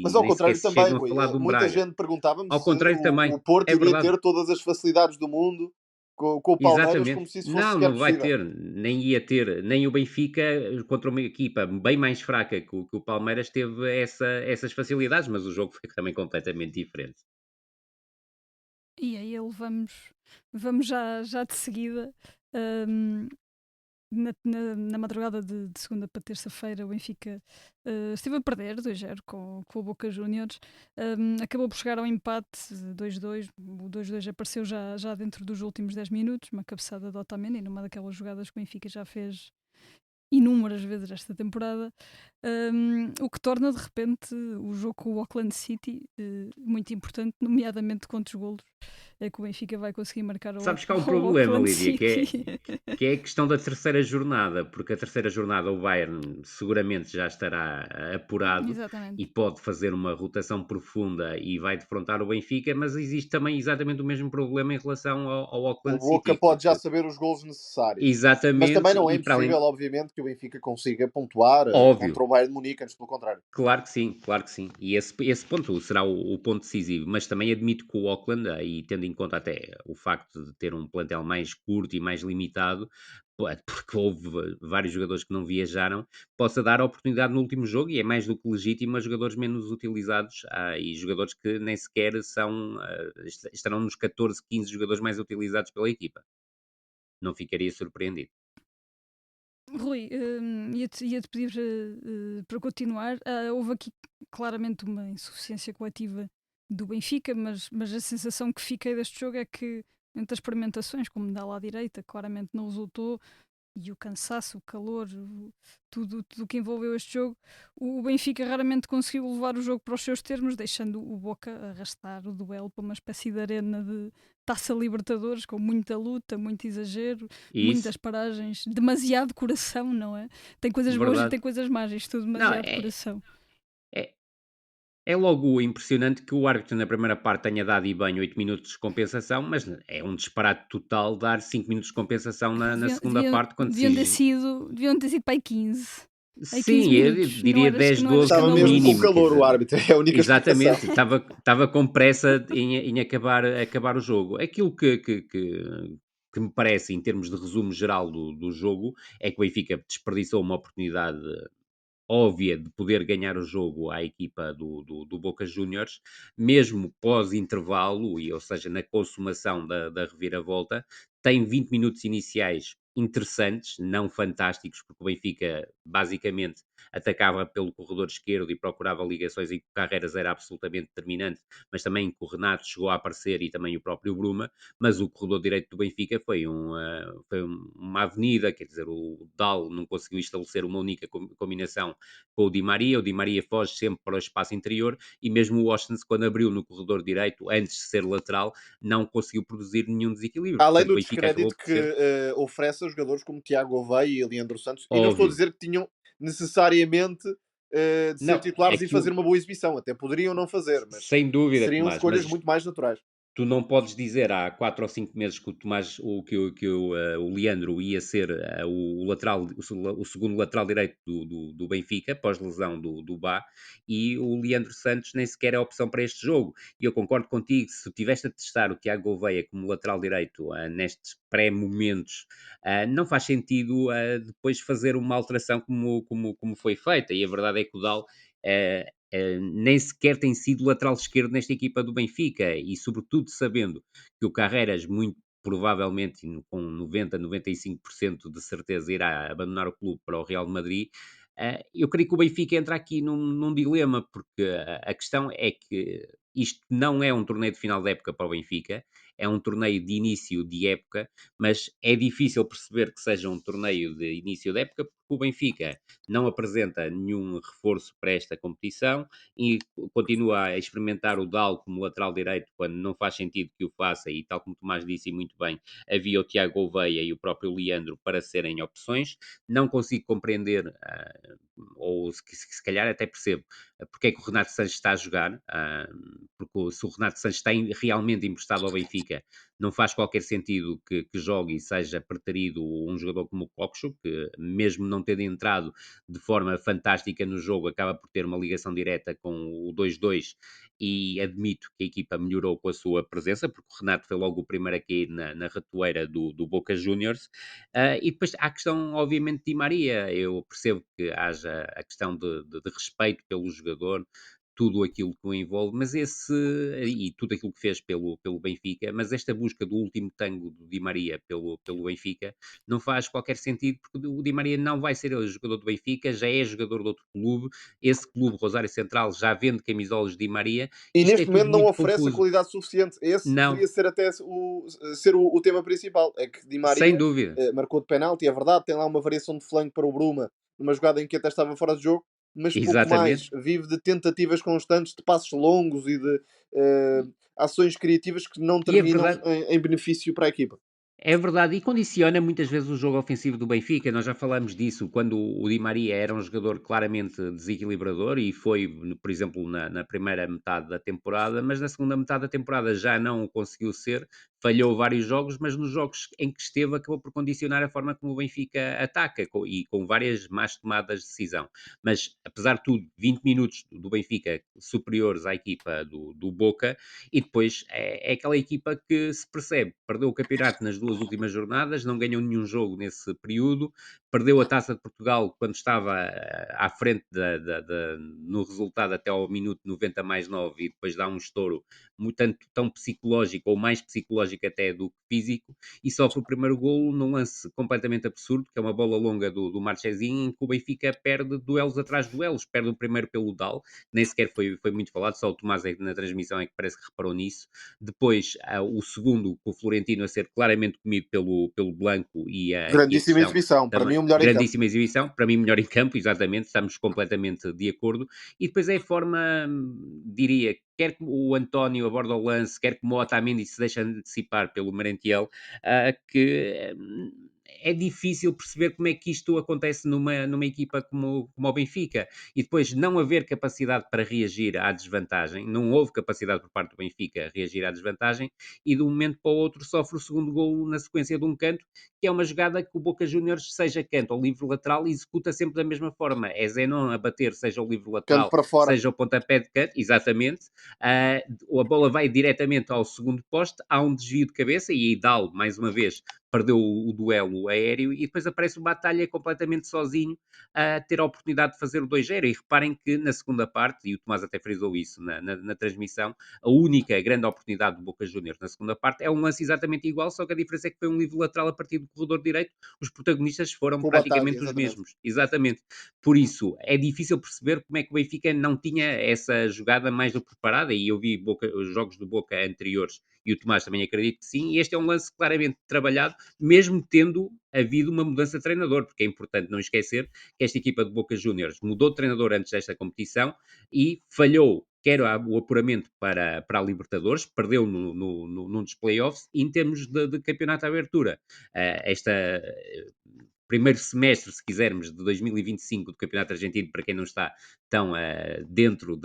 Mas e ao nem sequer contrário se também, chegam a Rui, falar de um muita Braga. gente perguntava-me Ao se contrário o também, Porto é iria verdade. ter todas as facilidades do mundo com o Palmeiras, como Exatamente. se isso fosse Não, sequer não vai possível. ter, nem ia ter, nem o Benfica contra uma equipa bem mais fraca que o Palmeiras teve essas facilidades, mas o jogo foi também completamente diferente. E aí vamos já de seguida. hum, na madrugada de segunda para terça-feira, o Benfica esteve a perder 2-0 com o Boca Juniors. Acabou por chegar ao empate 2-2. O 2-2 apareceu já dentro dos últimos 10 minutos, uma cabeçada de Otamendi, numa daquelas jogadas que o Benfica já fez inúmeras vezes esta temporada, o que torna de repente o jogo com o Auckland City muito importante, nomeadamente quantos golos é que o Benfica vai conseguir marcar ao, Sabes que há um ao problema, Auckland Lídia, City. que é a questão da terceira jornada, porque a terceira jornada o Bayern seguramente já estará apurado e Exatamente. pode fazer uma rotação profunda e vai defrontar o Benfica, mas existe também exatamente o mesmo problema em relação ao O Auckland Boca City, pode já porque saber os gols necessários. Mas também exatamente, não é e para impossível, além, obviamente, que o Benfica consiga pontuar óbvio, contra o Bayern de Munique, antes pelo contrário. claro que sim, claro que sim. E esse ponto será o ponto decisivo, mas também admito que o Auckland, e tendo em conta até o facto de ter um plantel mais curto e mais limitado, porque houve vários jogadores que não viajaram, possa dar a oportunidade no último jogo, e é mais do que legítimo, a jogadores menos utilizados e jogadores que nem sequer estarão nos 14, 15 jogadores mais utilizados pela equipa. Não ficaria surpreendido. Rui, ia-te pedir para continuar. Houve aqui claramente uma insuficiência coletiva do Benfica, mas a sensação que fiquei deste jogo é que, entre as experimentações, como da lá direita, claramente não resultou, e o cansaço, o calor, tudo o que envolveu este jogo, o Benfica raramente conseguiu levar o jogo para os seus termos, deixando o Boca arrastar o duelo para uma espécie de arena de Taça Libertadores, com muita luta, muito exagero, E isso, muitas paragens, demasiado coração, não é? Tem coisas boas e verdade. tem coisas más, isto tudo Não, demasiado coração. é, É logo impressionante que o árbitro na primeira parte tenha dado e bem 8 minutos de compensação, mas é um disparate total dar 5 minutos de compensação Epá, na segunda parte, quando se. deviam ter sido para aí 15. Aí 15 Sim, eu minutos, diria 10, não eras 12 Estava no cada mesmo com mínimo, lance. quer calor o dizer. árbitro, é a única explicação. Exatamente, estava com pressa em acabar o jogo. Aquilo que me parece, em termos de resumo geral do jogo, é que o Benfica desperdiçou uma oportunidade óbvia de poder ganhar o jogo à equipa do Boca Juniors, mesmo pós-intervalo, ou seja, na consumação da reviravolta, tem 20 minutos iniciais interessantes, não fantásticos, porque o Benfica basicamente atacava pelo corredor esquerdo e procurava ligações em que o Carreras era absolutamente determinante, mas também que o Renato chegou a aparecer e também o próprio Bruma, mas o corredor direito do Benfica foi uma avenida, quer dizer, o Dal não conseguiu estabelecer uma única combinação com o Di Maria foge sempre para o espaço interior e mesmo o Washington, quando abriu no corredor direito, antes de ser lateral, não conseguiu produzir nenhum desequilíbrio. Além Portanto, o do Benfica acabou descrédito por que ser oferece a jogadores como Tiago Gouveia e Leandro Santos, e não estou a óbvio. dizer que tinham necessariamente de ser Não, titulares e fazer aquilo, uma boa exibição, até poderiam não fazer, mas sem dúvida, seriam Tomás, escolhas mas muito mais naturais. Tu não podes dizer há 4 ou 5 meses que o Tomás, o Leandro ia ser o lateral, o segundo lateral direito do Benfica, pós-lesão do Bá, e o Leandro Santos nem sequer é opção para este jogo. E eu concordo contigo, se tu tiveste a testar o Tiago Gouveia como lateral direito nestes pré-momentos, não faz sentido depois fazer uma alteração como foi feita. E a verdade é que o Dal nem sequer tem sido lateral esquerdo nesta equipa do Benfica e, sobretudo, sabendo que o Carreras, muito provavelmente com 90, 95% de certeza, irá abandonar o clube para o Real de Madrid. Eu creio que o Benfica entra aqui num dilema, porque a questão é que isto não é um torneio de final de época para o Benfica, é um torneio de início de época, mas é difícil perceber que seja um torneio de início de época, porque o Benfica não apresenta nenhum reforço para esta competição e continua a experimentar o Dal como lateral direito quando não faz sentido que o faça, e tal como o Tomás disse e muito bem, havia o Tiago Gouveia e o próprio Leandro para serem opções. Não consigo compreender, ou se calhar até percebo, porque é que o Renato Sanches está a jogar, porque se o Renato Sanches está realmente emprestado ao Benfica, não faz qualquer sentido que jogue e seja preterido um jogador como o Coxo, que mesmo não tendo entrado de forma fantástica no jogo, acaba por ter uma ligação direta com o 2-2 e admito que a equipa melhorou com a sua presença, porque o Renato foi logo o primeiro a cair na ratoeira do Boca Juniors. E depois há a questão, obviamente, de Di Maria. Eu percebo que haja a questão de respeito pelo jogador, tudo aquilo que o envolve, mas e tudo aquilo que fez pelo Benfica, mas esta busca do último tango do Di Maria pelo Benfica não faz qualquer sentido, porque o Di Maria não vai ser ele jogador do Benfica, já é jogador de outro clube, esse clube, Rosário Central, já vende camisolas de Di Maria, E isto é neste momento tudo não muito oferece a confuso. qualidade suficiente. Esse Não, deveria ser até o tema principal. É que Di sem Maria dúvida. marcou de penalti, é verdade, tem lá uma variação de flanco para o Bruma, numa jogada em que até estava fora de jogo, mas pouco mais. Exatamente. Vive de tentativas constantes, de passos longos e de eh, ações criativas que não E é terminam verdade, em benefício para a equipa. É verdade, e condiciona muitas vezes o jogo ofensivo do Benfica. Nós já falamos disso quando o Di Maria era um jogador claramente desequilibrador e foi, por exemplo, na primeira metade da temporada, mas na segunda metade da temporada já não o conseguiu ser, falhou vários jogos, mas nos jogos em que esteve acabou por condicionar a forma como o Benfica ataca e com várias más tomadas de decisão. Mas, apesar de tudo, 20 minutos do Benfica superiores à equipa do Boca, e depois é aquela equipa que se percebe, perdeu o campeonato nas 2 últimas jornadas, não ganhou nenhum jogo nesse período, perdeu a Taça de Portugal quando estava à frente no resultado até ao minuto 90 mais 9 e depois dá um estouro muito, tanto, tão psicológico ou mais psicológico até do que físico, e sofre o primeiro golo num lance completamente absurdo, que é uma bola longa do Marchezinho, em que o Benfica perde duelos atrás de duelos, perde o primeiro pelo Dal, nem sequer foi muito falado, só o Tomás na transmissão é que parece que reparou nisso. Depois, o segundo, com o Florentino a ser claramente comido pelo Blanco e a Grandíssima questão exibição, para mim também, o melhor em campo. grandíssima exibição, para mim melhor em campo, exatamente, estamos completamente de acordo. E depois é a forma, diria, quer que o António aborda o lance, quer que o Otamendi se deixa antecipar pelo Merentiel, que é difícil perceber como é que isto acontece numa equipa como o Benfica. E depois não haver capacidade para reagir à desvantagem, não houve capacidade por parte do Benfica a reagir à desvantagem, e de um momento para o outro sofre o segundo golo na sequência de um canto, que é uma jogada que o Boca Juniors, seja canto ou livre lateral, executa sempre da mesma forma. É Zenon a bater, seja o livre Canto lateral, para fora. seja o pontapé de canto, exatamente. A bola vai diretamente ao segundo poste, há um desvio de cabeça e Idal, mais uma vez, perdeu o duelo aéreo e depois aparece o Batalha completamente sozinho a ter a oportunidade de fazer o 2-0. E reparem que na segunda parte, e o Tomás até frisou isso na transmissão, a única grande oportunidade do Boca Juniors na segunda parte é um lance exatamente igual, só que a diferença é que foi um livre lateral a partir do corredor direito, os protagonistas foram Com o Batalha, praticamente os exatamente. mesmos. Exatamente. Por isso, é difícil perceber como é que o Benfica não tinha essa jogada mais do que preparada, e eu vi os jogos do Boca anteriores, e o Tomás também acredito que sim, e este é um lance claramente trabalhado, mesmo tendo havido uma mudança de treinador, porque é importante não esquecer que esta equipa de Boca Juniors mudou de treinador antes desta competição e falhou quer o apuramento para a Libertadores, perdeu num dos playoffs, e em termos de campeonato à abertura. Esta primeiro semestre, se quisermos, de 2025 do Campeonato Argentino, para quem não está tão dentro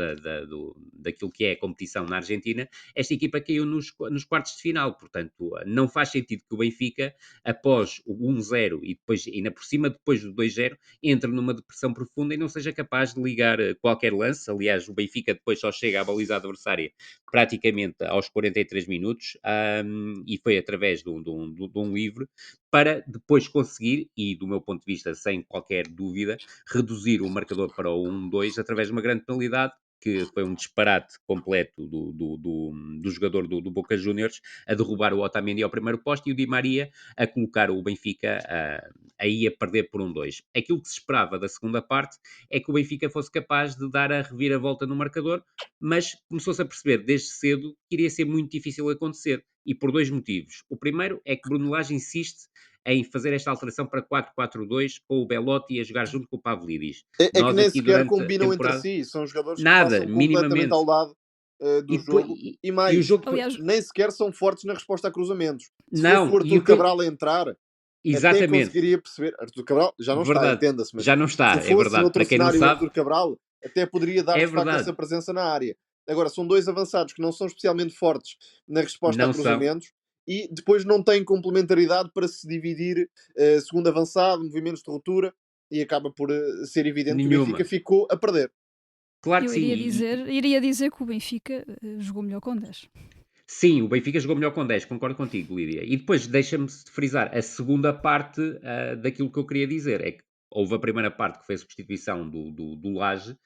daquilo que é a competição na Argentina, esta equipa caiu nos quartos de final. Portanto, não faz sentido que o Benfica, após o 1-0 e depois, ainda por cima, depois do 2-0, entre numa depressão profunda e não seja capaz de ligar qualquer lance. Aliás, o Benfica depois só chega à baliza adversária praticamente aos 43 minutos, e foi através de um livre, para depois conseguir, e do meu ponto de vista, sem qualquer dúvida, reduzir o marcador para o 1-2 através de uma grande penalidade, que foi um disparate completo do jogador do Boca Juniors, a derrubar o Otamendi ao primeiro poste e o Di Maria a colocar o Benfica aí a perder por 1-2. Aquilo que se esperava da segunda parte é que o Benfica fosse capaz de dar a reviravolta no marcador, mas começou-se a perceber desde cedo que iria ser muito difícil acontecer, e por dois motivos. O primeiro é que Bruno Lage insiste em fazer esta alteração para 4-4-2 com o Belotti a jogar junto com o Pavlidis. É que Nós nem aqui sequer durante a combinam entre temporada, si, são jogadores que nada, passam completamente ao minimamente. lado do E, depois, jogo e e o mais, jogo Aliás, nem sequer são fortes na resposta a cruzamentos. Se fosse o não, e Arthur o que eu, Cabral a entrar, até exatamente, conseguiria perceber. Arthur Cabral já não está, verdade, entenda-se, mas já não está, se é fosse verdade. noutro Para quem não cenário o sabe, Arthur Cabral, até poderia dar é de facto essa verdade. presença na área. Agora, são dois avançados que não são especialmente fortes na resposta a Não são, cruzamentos e depois não têm complementaridade para se dividir segundo avançado, movimentos de ruptura, e acaba por ser evidente que o Benfica nenhuma. ficou a perder. Claro que eu sim. iria dizer que o Benfica jogou melhor com 10. Sim, o Benfica jogou melhor com 10, concordo contigo, Lídia. E depois deixa-me frisar a segunda parte daquilo que eu queria dizer. É que houve a primeira parte que foi a substituição do Lage,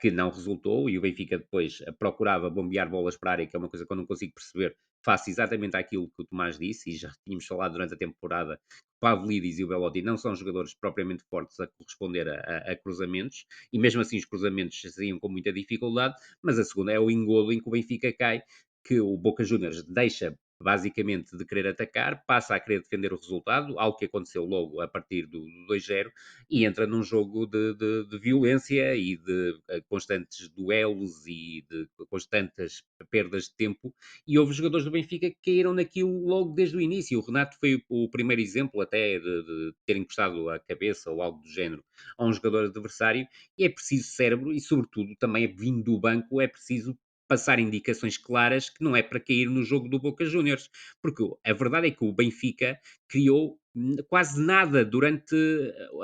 que não resultou, e o Benfica depois procurava bombear bolas para a área, que é uma coisa que eu não consigo perceber, face exatamente àquilo que o Tomás disse, e já tínhamos falado durante a temporada, o Pavlidis e o Belotti não são jogadores propriamente fortes a corresponder a cruzamentos, e mesmo assim os cruzamentos saíam com muita dificuldade, mas a segunda é o engodo em que o Benfica cai, que o Boca Juniors deixa basicamente de querer atacar, passa a querer defender o resultado, algo que aconteceu logo a partir do 2-0, e entra num jogo de violência e de constantes duelos e de constantes perdas de tempo, e houve jogadores do Benfica que caíram naquilo logo desde o início. O Renato foi o primeiro exemplo até de ter encostado a cabeça ou algo do género a um jogador adversário, e é preciso cérebro e, sobretudo, também vindo do banco, é preciso passar indicações claras que não é para cair no jogo do Boca Juniors, porque a verdade é que o Benfica criou quase nada durante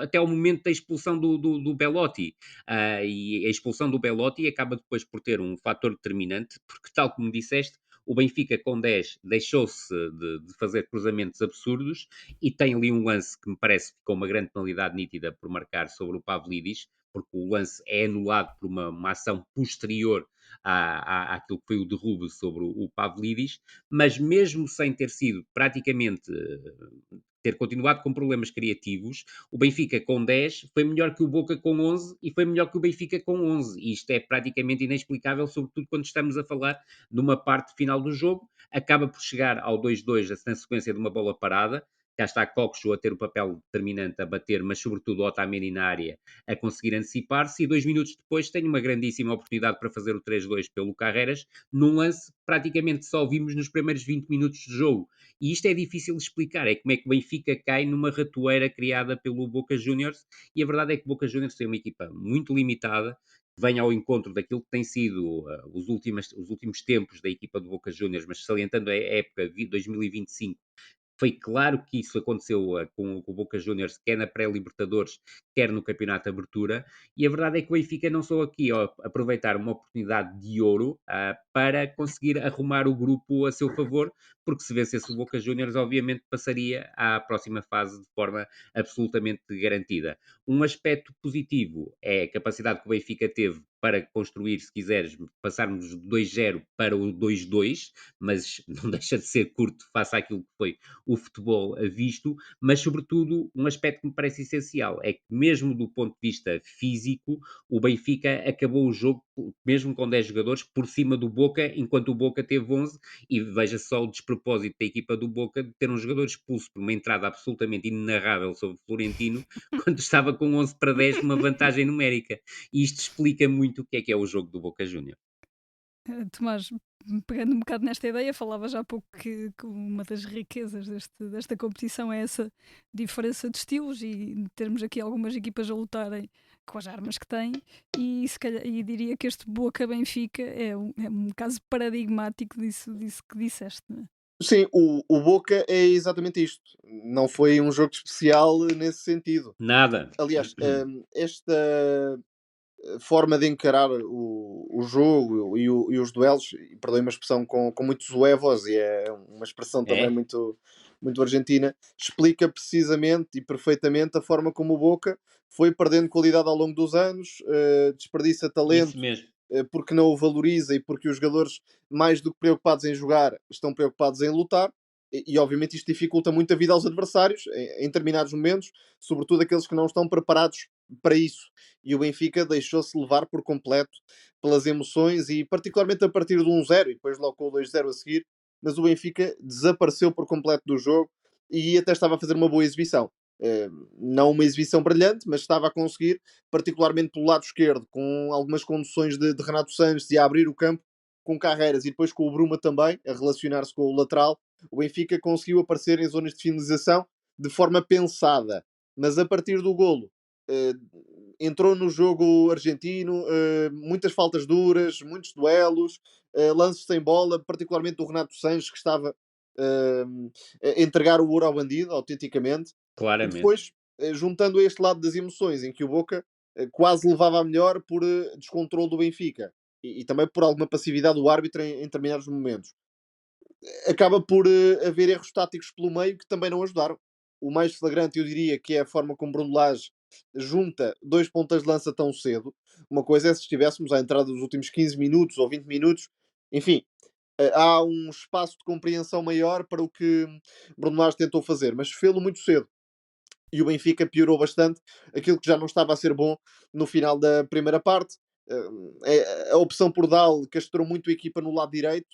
até o momento da expulsão do Belotti, e a expulsão do Belotti acaba depois por ter um fator determinante, porque tal como disseste, o Benfica com 10 deixou-se de fazer cruzamentos absurdos e tem ali um lance que me parece que ficou uma grande penalidade nítida por marcar sobre o Pavlidis, porque o lance é anulado por uma ação posterior àquilo que foi o derrube sobre o Pavlidis, mas mesmo sem ter sido praticamente ter continuado com problemas criativos, o Benfica com 10 foi melhor que o Boca com 11 e foi melhor que o Benfica com 11. E isto é praticamente inexplicável, sobretudo quando estamos a falar numa parte final do jogo. Acaba por chegar ao 2-2 na sequência de uma bola parada. Cá está Coxo a ter o papel determinante a bater, mas sobretudo o Otamendi na área a conseguir antecipar-se, e 2 minutos depois tem uma grandíssima oportunidade para fazer o 3-2 pelo Carreras, num lance que praticamente só vimos nos primeiros 20 minutos de jogo. E isto é difícil de explicar, é como é que o Benfica cai numa ratoeira criada pelo Boca Juniors, e a verdade é que o Boca Juniors tem uma equipa muito limitada, que vem ao encontro daquilo que tem sido os últimos tempos da equipa do Boca Juniors, mas salientando a época de 2025, foi claro que isso aconteceu com o Boca Juniors, quer na pré-Libertadores, quer no Campeonato de Abertura, e a verdade é que o Benfica não só aqui aproveitar uma oportunidade de ouro para conseguir arrumar o grupo a seu favor, porque se vencesse o Boca Juniors, obviamente passaria à próxima fase de forma absolutamente garantida. Um aspecto positivo é a capacidade que o Benfica teve para construir, se quiseres, passarmos do 2-0 para o 2-2, mas não deixa de ser curto face àquilo que foi o futebol visto, mas sobretudo um aspecto que me parece essencial é que mesmo do ponto de vista físico, o Benfica acabou o jogo mesmo com 10 jogadores por cima do Boca, enquanto o Boca teve 11, e veja só o despropósito da equipa do Boca de ter um jogador expulso por uma entrada absolutamente inenarrável sobre Florentino, quando estava com 11 para 10 numa vantagem numérica. E isto explica muito o que é o jogo do Boca Júnior. Tomás, pegando um bocado nesta ideia, falava já há pouco que uma das riquezas desta competição é essa diferença de estilos e termos aqui algumas equipas a lutarem com as armas que têm se calhar, e diria que este Boca Benfica é um caso paradigmático disso que disseste, não é? Sim, o Boca é exatamente isto. Não foi um jogo especial nesse sentido. Nada. Aliás, esta forma de encarar o jogo e os duelos, e perdoe-me a expressão com muitos huevos, e é uma expressão também É? muito argentina, explica precisamente e perfeitamente a forma como o Boca foi perdendo qualidade ao longo dos anos, desperdiça Isso talento mesmo. porque não o valoriza e porque os jogadores, mais do que preocupados em jogar, estão preocupados em lutar. Obviamente isto dificulta muito a vida aos adversários em determinados momentos, sobretudo aqueles que não estão preparados para isso. E o Benfica deixou-se levar por completo pelas emoções e particularmente a partir do 1-0 e depois logo com o 2-0 a seguir, mas o Benfica desapareceu por completo do jogo e até estava a fazer uma boa exibição. Não uma exibição brilhante, mas estava a conseguir, particularmente pelo lado esquerdo, com algumas conduções de Renato Sanches e a abrir o campo com Carreiras e depois com o Bruma também, a relacionar-se com o lateral. O Benfica conseguiu aparecer em zonas de finalização de forma pensada, mas a partir do golo eh, entrou no jogo argentino, muitas faltas duras, muitos duelos, lances sem bola, particularmente do Renato Sanches, que estava eh, a entregar o ouro ao bandido, autenticamente. E Claramente. depois, juntando a este lado das emoções, em que o Boca quase levava a melhor por descontrole do Benfica e também por alguma passividade do árbitro em determinados momentos, acaba por haver erros táticos pelo meio que também não ajudaram. O mais flagrante, eu diria, que é a forma como Bruno Lage junta dois pontas de lança tão cedo. Uma coisa é se estivéssemos à entrada dos últimos 15 minutos ou 20 minutos, enfim, há um espaço de compreensão maior para o que Bruno Lage tentou fazer, mas fê-lo muito cedo e o Benfica piorou bastante aquilo que já não estava a ser bom no final da primeira parte. A opção por Dal castrou muito a equipa no lado direito.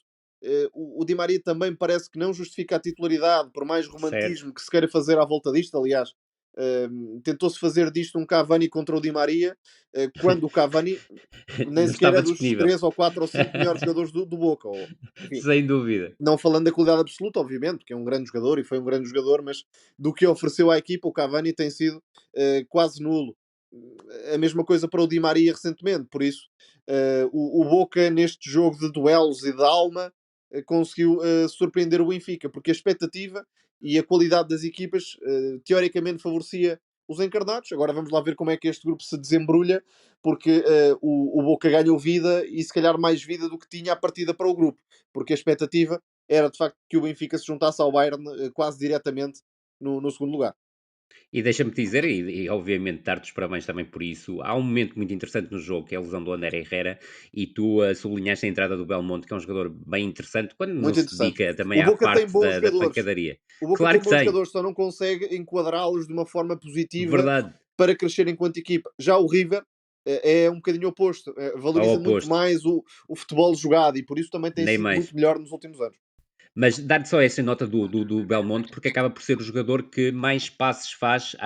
O Di Maria também parece que não justifica a titularidade, por mais Certo. romantismo que se queira fazer à volta disto. Aliás, tentou-se fazer disto um Cavani contra o Di Maria, quando o Cavani nem Não sequer estava é dos disponível. 3 ou 4 ou 5 melhores jogadores do Boca. Ou, enfim, Sem dúvida. não falando da qualidade absoluta, obviamente, porque é um grande jogador e foi um grande jogador, mas do que ofereceu à equipa, o Cavani tem sido quase nulo. A mesma coisa para o Di Maria recentemente, por isso o Boca neste jogo de duelos e de alma conseguiu surpreender o Benfica, porque a expectativa e a qualidade das equipas teoricamente favorecia os encarnados. Agora vamos lá ver como é que este grupo se desembrulha, porque o Boca ganhou vida e se calhar mais vida do que tinha a partida para o grupo, porque a expectativa era de facto que o Benfica se juntasse ao Bayern quase diretamente no segundo lugar. E deixa-me dizer, e obviamente dar-te os parabéns também por isso, há um momento muito interessante no jogo, que é a lesão do Ander Herrera, e tu sublinhaste a entrada do Belmonte, que é um jogador bem interessante, quando não Muito se interessante. dedica também O à Boca tem parte bons da jogadores. pancadaria. O Boca Claro tem que bons tem, jogadores, só não consegue enquadrá-los de uma forma positiva verdade, para crescer enquanto equipa. Já o River é um bocadinho oposto. ao Valoriza muito oposto, mais o futebol jogado e por isso também tem nem sido mais. muito melhor nos últimos anos. Mas dar-te só essa nota do Belmonte, porque acaba por ser o jogador que mais passes faz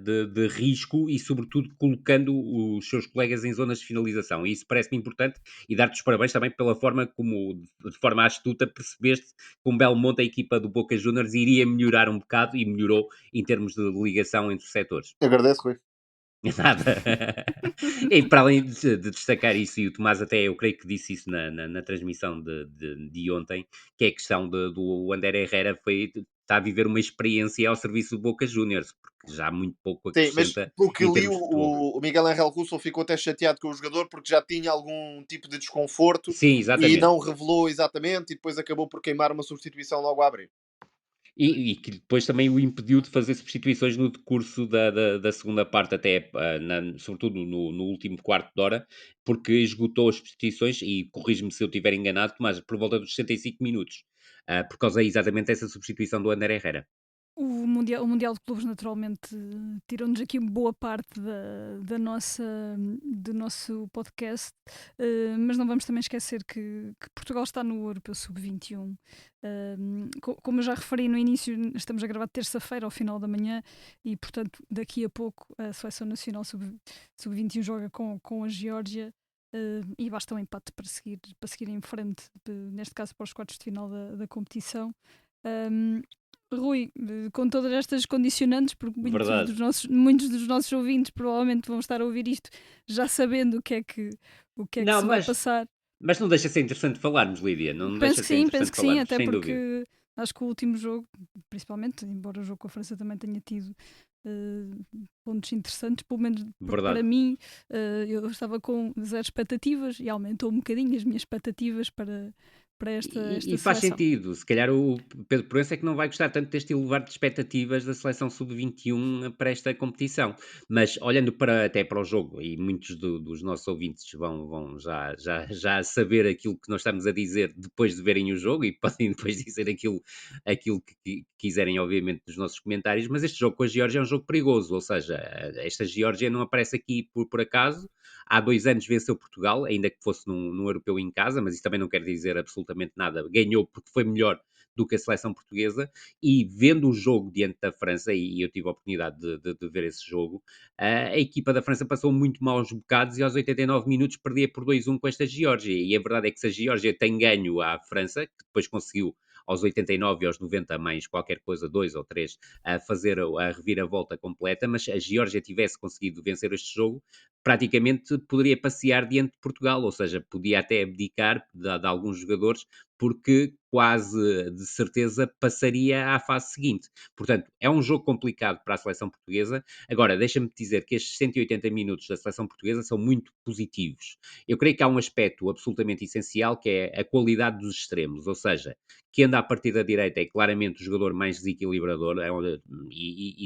de risco e, sobretudo, colocando os seus colegas em zonas de finalização. E isso parece-me importante e dar-te os parabéns também pela forma como, de forma astuta, percebeste que com o Belmonte a equipa do Boca Juniors iria melhorar um bocado e melhorou em termos de ligação entre os setores. Agradeço, Rui. Nada. E para além de destacar isso, e o Tomás até eu creio que disse isso na transmissão de ontem, que é a questão do Ander Herrera está a viver uma experiência ao serviço do Boca Juniors, porque já muito pouco Sim, mas acrescenta pelo que em li, termos de futebol. o Miguel Angel Russo ficou até chateado com o jogador porque já tinha algum tipo de desconforto Sim, e exatamente. não revelou exatamente e depois acabou por queimar uma substituição logo a abrir. E que depois também o impediu de fazer substituições no decurso da segunda parte, até sobretudo no último quarto de hora, porque esgotou as substituições, e corrige-me se eu estiver enganado, mas por volta dos 65 minutos, por causa exatamente dessa substituição do Ander Herrera. O Mundial de Clubes naturalmente tirou-nos aqui boa parte do nosso podcast, mas não vamos também esquecer que Portugal está no Europeu Sub-21. Como eu já referi no início, estamos a gravar terça-feira ao final da manhã e, portanto, daqui a pouco a Seleção Nacional Sub-21 joga com a Geórgia. e basta um empate para seguir em frente, neste caso para os quartos de final da competição. Um, Rui, com todas estas condicionantes, porque Verdade. muitos dos nossos ouvintes provavelmente vão estar a ouvir isto já sabendo o que é que Não, se vai passar. mas não deixa de ser interessante falarmos, Lídia. Não deixa de ser Penso interessante que sim, falarmos, até sem dúvida. porque acho que o último jogo, principalmente, embora o jogo com a França também tenha tido pontos interessantes, pelo menos para Verdade. mim, eu estava com zero expectativas e aumentou um bocadinho as minhas expectativas para esta E faz seleção. sentido. Se calhar o Pedro Proença é que não vai gostar tanto deste elevar de expectativas da seleção sub-21 para esta competição. Mas olhando até para o jogo, e muitos dos nossos ouvintes vão já saber aquilo que nós estamos a dizer depois de verem o jogo, e podem depois dizer aquilo que quiserem, obviamente, dos nossos comentários. Mas este jogo com a Geórgia é um jogo perigoso, ou seja, esta Geórgia não aparece aqui por acaso. Há 2 anos venceu Portugal, ainda que fosse num europeu em casa, mas isso também não quer dizer absolutamente nada. Ganhou porque foi melhor do que a seleção portuguesa, e vendo o jogo diante da França, e eu tive a oportunidade de ver esse jogo, a equipa da França passou muito maus bocados e aos 89 minutos perdia por 2-1 com esta Geórgia. E a verdade é que se a Geórgia tem ganho à França, que depois conseguiu aos 89 e aos 90 mais qualquer coisa, 2 ou 3, a fazer a reviravolta completa, mas a Geórgia tivesse conseguido vencer este jogo, praticamente poderia passear diante de Portugal, ou seja, podia até abdicar de alguns jogadores, porque quase de certeza passaria à fase seguinte. Portanto, é um jogo complicado para a seleção portuguesa. Agora, deixa-me dizer que estes 180 minutos da seleção portuguesa são muito positivos. Eu creio que há um aspecto absolutamente essencial, que é a qualidade dos extremos, ou seja, que anda a partir da direita é claramente o jogador mais desequilibrador,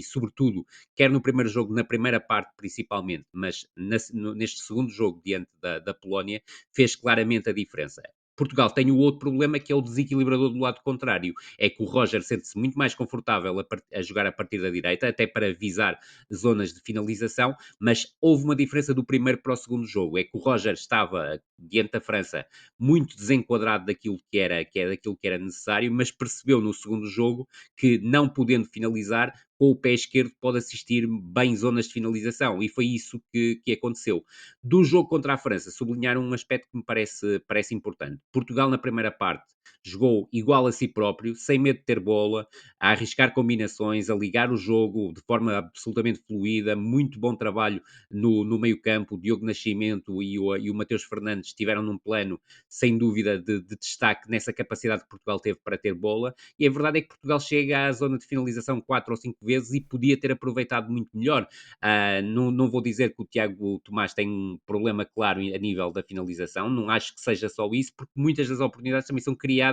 sobretudo, quer no primeiro jogo, na primeira parte principalmente, mas neste segundo jogo diante da Polónia, fez claramente a diferença. Portugal tem o outro problema, que é o desequilibrador do lado contrário. É que o Roger sente-se muito mais confortável a jogar a partir da direita, até para visar zonas de finalização, mas houve uma diferença do primeiro para o segundo jogo. É que o Roger estava diante da França muito desenquadrado daquilo que era necessário, mas percebeu no segundo jogo que, não podendo finalizar, com o pé esquerdo pode assistir bem zonas de finalização, e foi isso que aconteceu. Do jogo contra a França, sublinhar um aspecto que me parece importante. Portugal, na primeira parte, jogou igual a si próprio, sem medo de ter bola, a arriscar combinações, a ligar o jogo de forma absolutamente fluida, muito bom trabalho no meio campo. O Diogo Nascimento e o Mateus Fernandes estiveram num plano, sem dúvida, de destaque nessa capacidade que Portugal teve para ter bola, e a verdade é que Portugal chega à zona de finalização 4 ou 5 vezes e podia ter aproveitado muito melhor. Não vou dizer que o Tiago Tomás tem um problema claro a nível da finalização, não acho que seja só isso, porque muitas das oportunidades também são criadas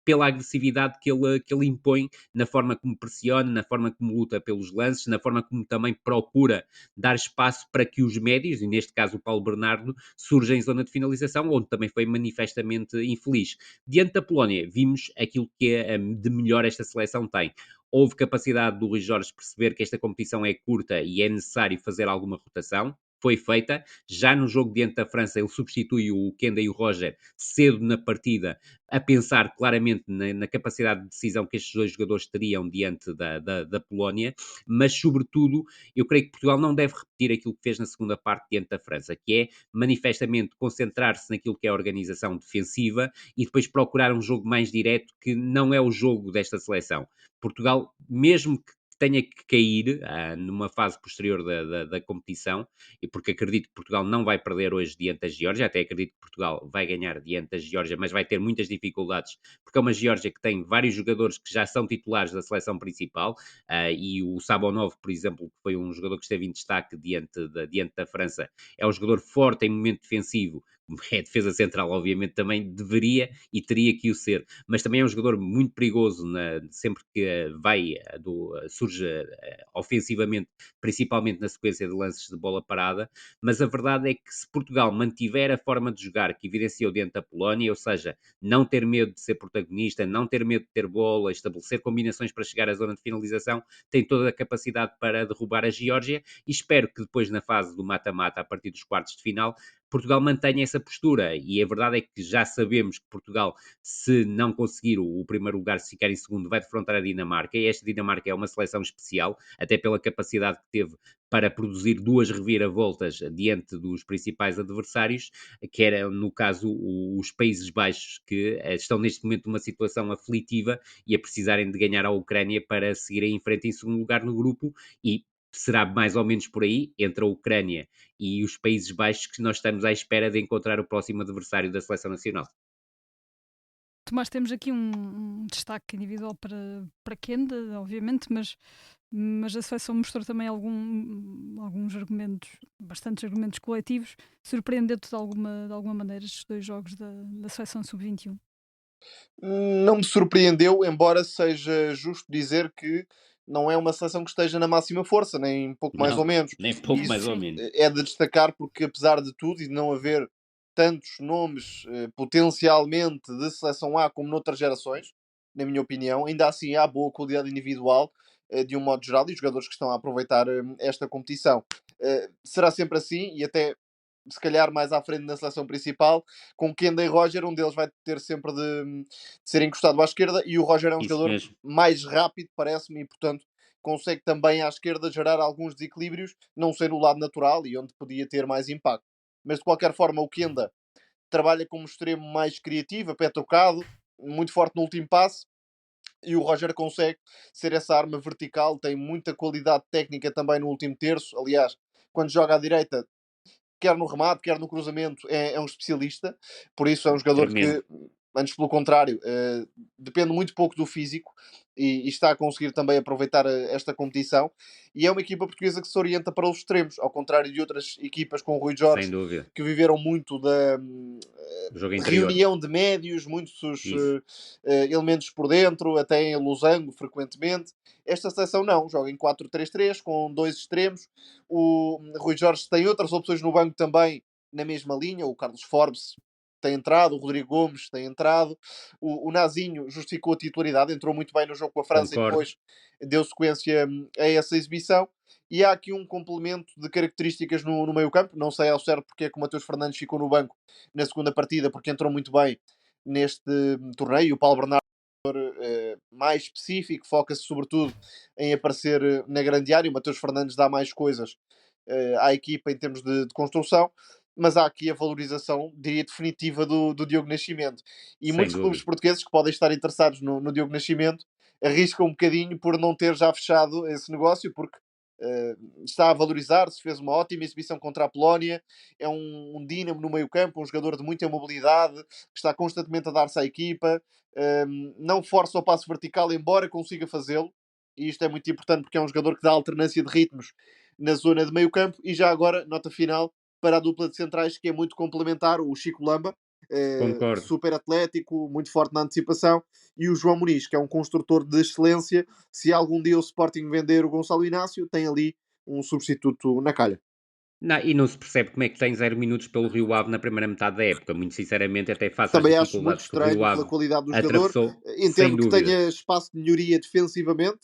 pela agressividade que ele impõe, na forma como pressiona, na forma como luta pelos lances, na forma como também procura dar espaço para que os médios, e neste caso o Paulo Bernardo, surja em zona de finalização, onde também foi manifestamente infeliz. Diante da Polónia, vimos aquilo que de melhor esta seleção tem. Houve capacidade do Rui Jorge perceber que esta competição é curta e é necessário fazer alguma rotação. Foi feita. Já no jogo diante da França, ele substitui o Kenda e o Roger cedo na partida, a pensar claramente na capacidade de decisão que estes dois jogadores teriam diante da Polónia, mas, sobretudo, eu creio que Portugal não deve repetir aquilo que fez na segunda parte diante da França, que é manifestamente concentrar-se naquilo que é a organização defensiva e depois procurar um jogo mais direto, que não é o jogo desta seleção. Portugal, mesmo que tenha que cair numa fase posterior da competição, e porque acredito que Portugal não vai perder hoje diante da Geórgia, até acredito que Portugal vai ganhar diante da Geórgia, mas vai ter muitas dificuldades, porque é uma Geórgia que tem vários jogadores que já são titulares da seleção principal, e o Sabonov, por exemplo, que foi um jogador que esteve em destaque diante da França, é um jogador forte em momento defensivo, é defesa central, obviamente também deveria e teria que o ser, mas também é um jogador muito perigoso sempre que surge ofensivamente, principalmente na sequência de lances de bola parada. Mas a verdade é que, se Portugal mantiver a forma de jogar que evidenciou diante da Polónia, ou seja, não ter medo de ser protagonista, não ter medo de ter bola, estabelecer combinações para chegar à zona de finalização, tem toda a capacidade para derrubar a Geórgia, e espero que depois, na fase do mata-mata, a partir dos quartos de final, Portugal mantenha essa postura. E a verdade é que já sabemos que Portugal, se não conseguir o primeiro lugar, se ficar em segundo, vai defrontar a Dinamarca. E esta Dinamarca é uma seleção especial, até pela capacidade que teve para produzir 2 reviravoltas diante dos principais adversários, que era, no caso, os Países Baixos, que estão neste momento numa situação aflitiva e a precisarem de ganhar a Ucrânia para seguirem em frente em segundo lugar no grupo, e será mais ou menos por aí, entre a Ucrânia e os Países Baixos, que nós estamos à espera de encontrar o próximo adversário da seleção nacional. Tomás, temos aqui um destaque individual para Kenda, obviamente, mas a seleção mostrou também alguns argumentos, bastantes argumentos coletivos. Surpreendeu-te de alguma maneira estes 2 jogos da seleção sub-21? Não me surpreendeu, embora seja justo dizer que não é uma seleção que esteja na máxima força, nem pouco mais ou Não, menos. nem pouco mais Isso ou menos. é de destacar porque, apesar de tudo e de não haver tantos nomes potencialmente de seleção A como noutras gerações, na minha opinião, ainda assim há boa qualidade individual de um modo geral e os jogadores que estão a aproveitar esta competição. Será sempre assim e até se calhar mais à frente na seleção principal, com Kenda e Roger, um deles vai ter sempre de ser encostado à esquerda e o Roger é um Isso jogador mesmo. mais rápido, parece-me, e portanto consegue também à esquerda gerar alguns desequilíbrios, não ser o lado natural e onde podia ter mais impacto. Mas de qualquer forma, o Kenda trabalha como extremo mais criativo, a pé trocado, muito forte no último passe, e o Roger consegue ser essa arma vertical, tem muita qualidade técnica também no último terço. Aliás, quando joga à direita, quer no remate, quer no cruzamento, é um especialista. Por isso é um jogador Tremendo. que, antes pelo contrário, depende muito pouco do físico e está a conseguir também aproveitar esta competição. E é uma equipa portuguesa que se orienta para os extremos, ao contrário de outras equipas com o Rui Sem Jorge, dúvida. que viveram muito da O jogo interior. reunião de médios, muitos Isso. elementos por dentro, até em losango frequentemente. Esta seleção não, joga em 4-3-3 com 2 extremos. O Rui Jorge tem outras opções no banco também na mesma linha. O Carlos Forbes tem entrado, o Rodrigo Gomes tem entrado. O Nazinho justificou a titularidade, entrou muito bem no jogo com a França e Concordo. depois deu sequência a essa exibição. E há aqui um complemento de características no meio-campo. Não sei ao certo porque é que o Matheus Fernandes ficou no banco na segunda partida, porque entrou muito bem neste torneio. O Paulo Bernardo mais específico, foca-se sobretudo em aparecer na grande área. O Matheus Fernandes dá mais coisas à equipa em termos de construção, mas há aqui a valorização, diria, definitiva do Diogo Nascimento. E Sem muitos clubes dúvida. portugueses que podem estar interessados no Diogo Nascimento arriscam um bocadinho por não ter já fechado esse negócio, porque está a valorizar-se, fez uma ótima exibição contra a Polónia, é um dínamo no meio-campo, um jogador de muita mobilidade, que está constantemente a dar-se à equipa, não força o passo vertical, embora consiga fazê-lo, e isto é muito importante porque é um jogador que dá alternância de ritmos na zona de meio-campo. E já agora, nota final para a dupla de centrais, que é muito complementar, o Chico Lamba, Concordo. super atlético, muito forte na antecipação, e o João Muniz, que é um construtor de excelência. Se algum dia o Sporting vender o Gonçalo Inácio, tem ali um substituto na calha. Não, e não se percebe como é que tem 0 minutos pelo Rio Ave na primeira metade da época. Muito sinceramente, até face às Também acho muito dificuldades que o Rio estranho pela Ave qualidade do jogador. atravessou, sem Entendo que dúvida. tenha espaço de melhoria defensivamente,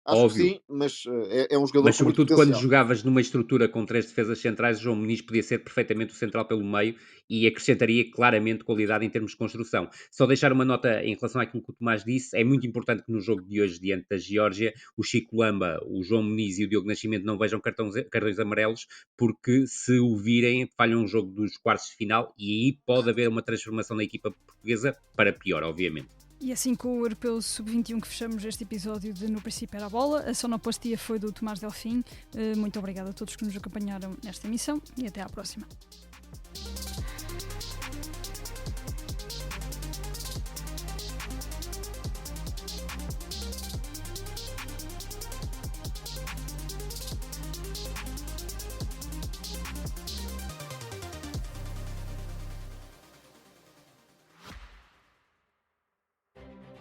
acho que Óbvio. sim, mas é um jogador Mas com muito sobretudo quando potencial. jogavas numa estrutura com 3 defesas centrais, o João Muniz podia ser perfeitamente o central pelo meio e acrescentaria claramente qualidade em termos de construção. Só deixar uma nota em relação àquilo que o Tomás disse, é muito importante que no jogo de hoje diante da Geórgia, o Chico Lamba, o João Muniz e o Diogo Nascimento não vejam cartões amarelos, porque se o virem, falham um jogo dos quartos de final e aí pode haver uma transformação da equipa portuguesa para pior, obviamente. E assim com o Europeu Sub-21 que fechamos este episódio de No Princípio Era a Bola. A sonoplastia foi do Tomás Delfim. Muito obrigada a todos que nos acompanharam nesta emissão e até à próxima.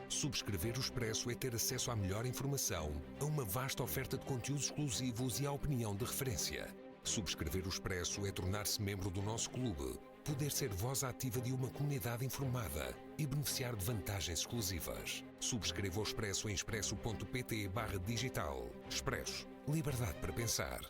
Subscrever o Expresso é ter acesso à melhor informação, a uma vasta oferta de conteúdos exclusivos e à opinião de referência. Subscrever o Expresso é tornar-se membro do nosso clube, poder ser voz ativa de uma comunidade informada e beneficiar de vantagens exclusivas. Subscreva o Expresso em expresso.pt/digital. Expresso. Liberdade para pensar.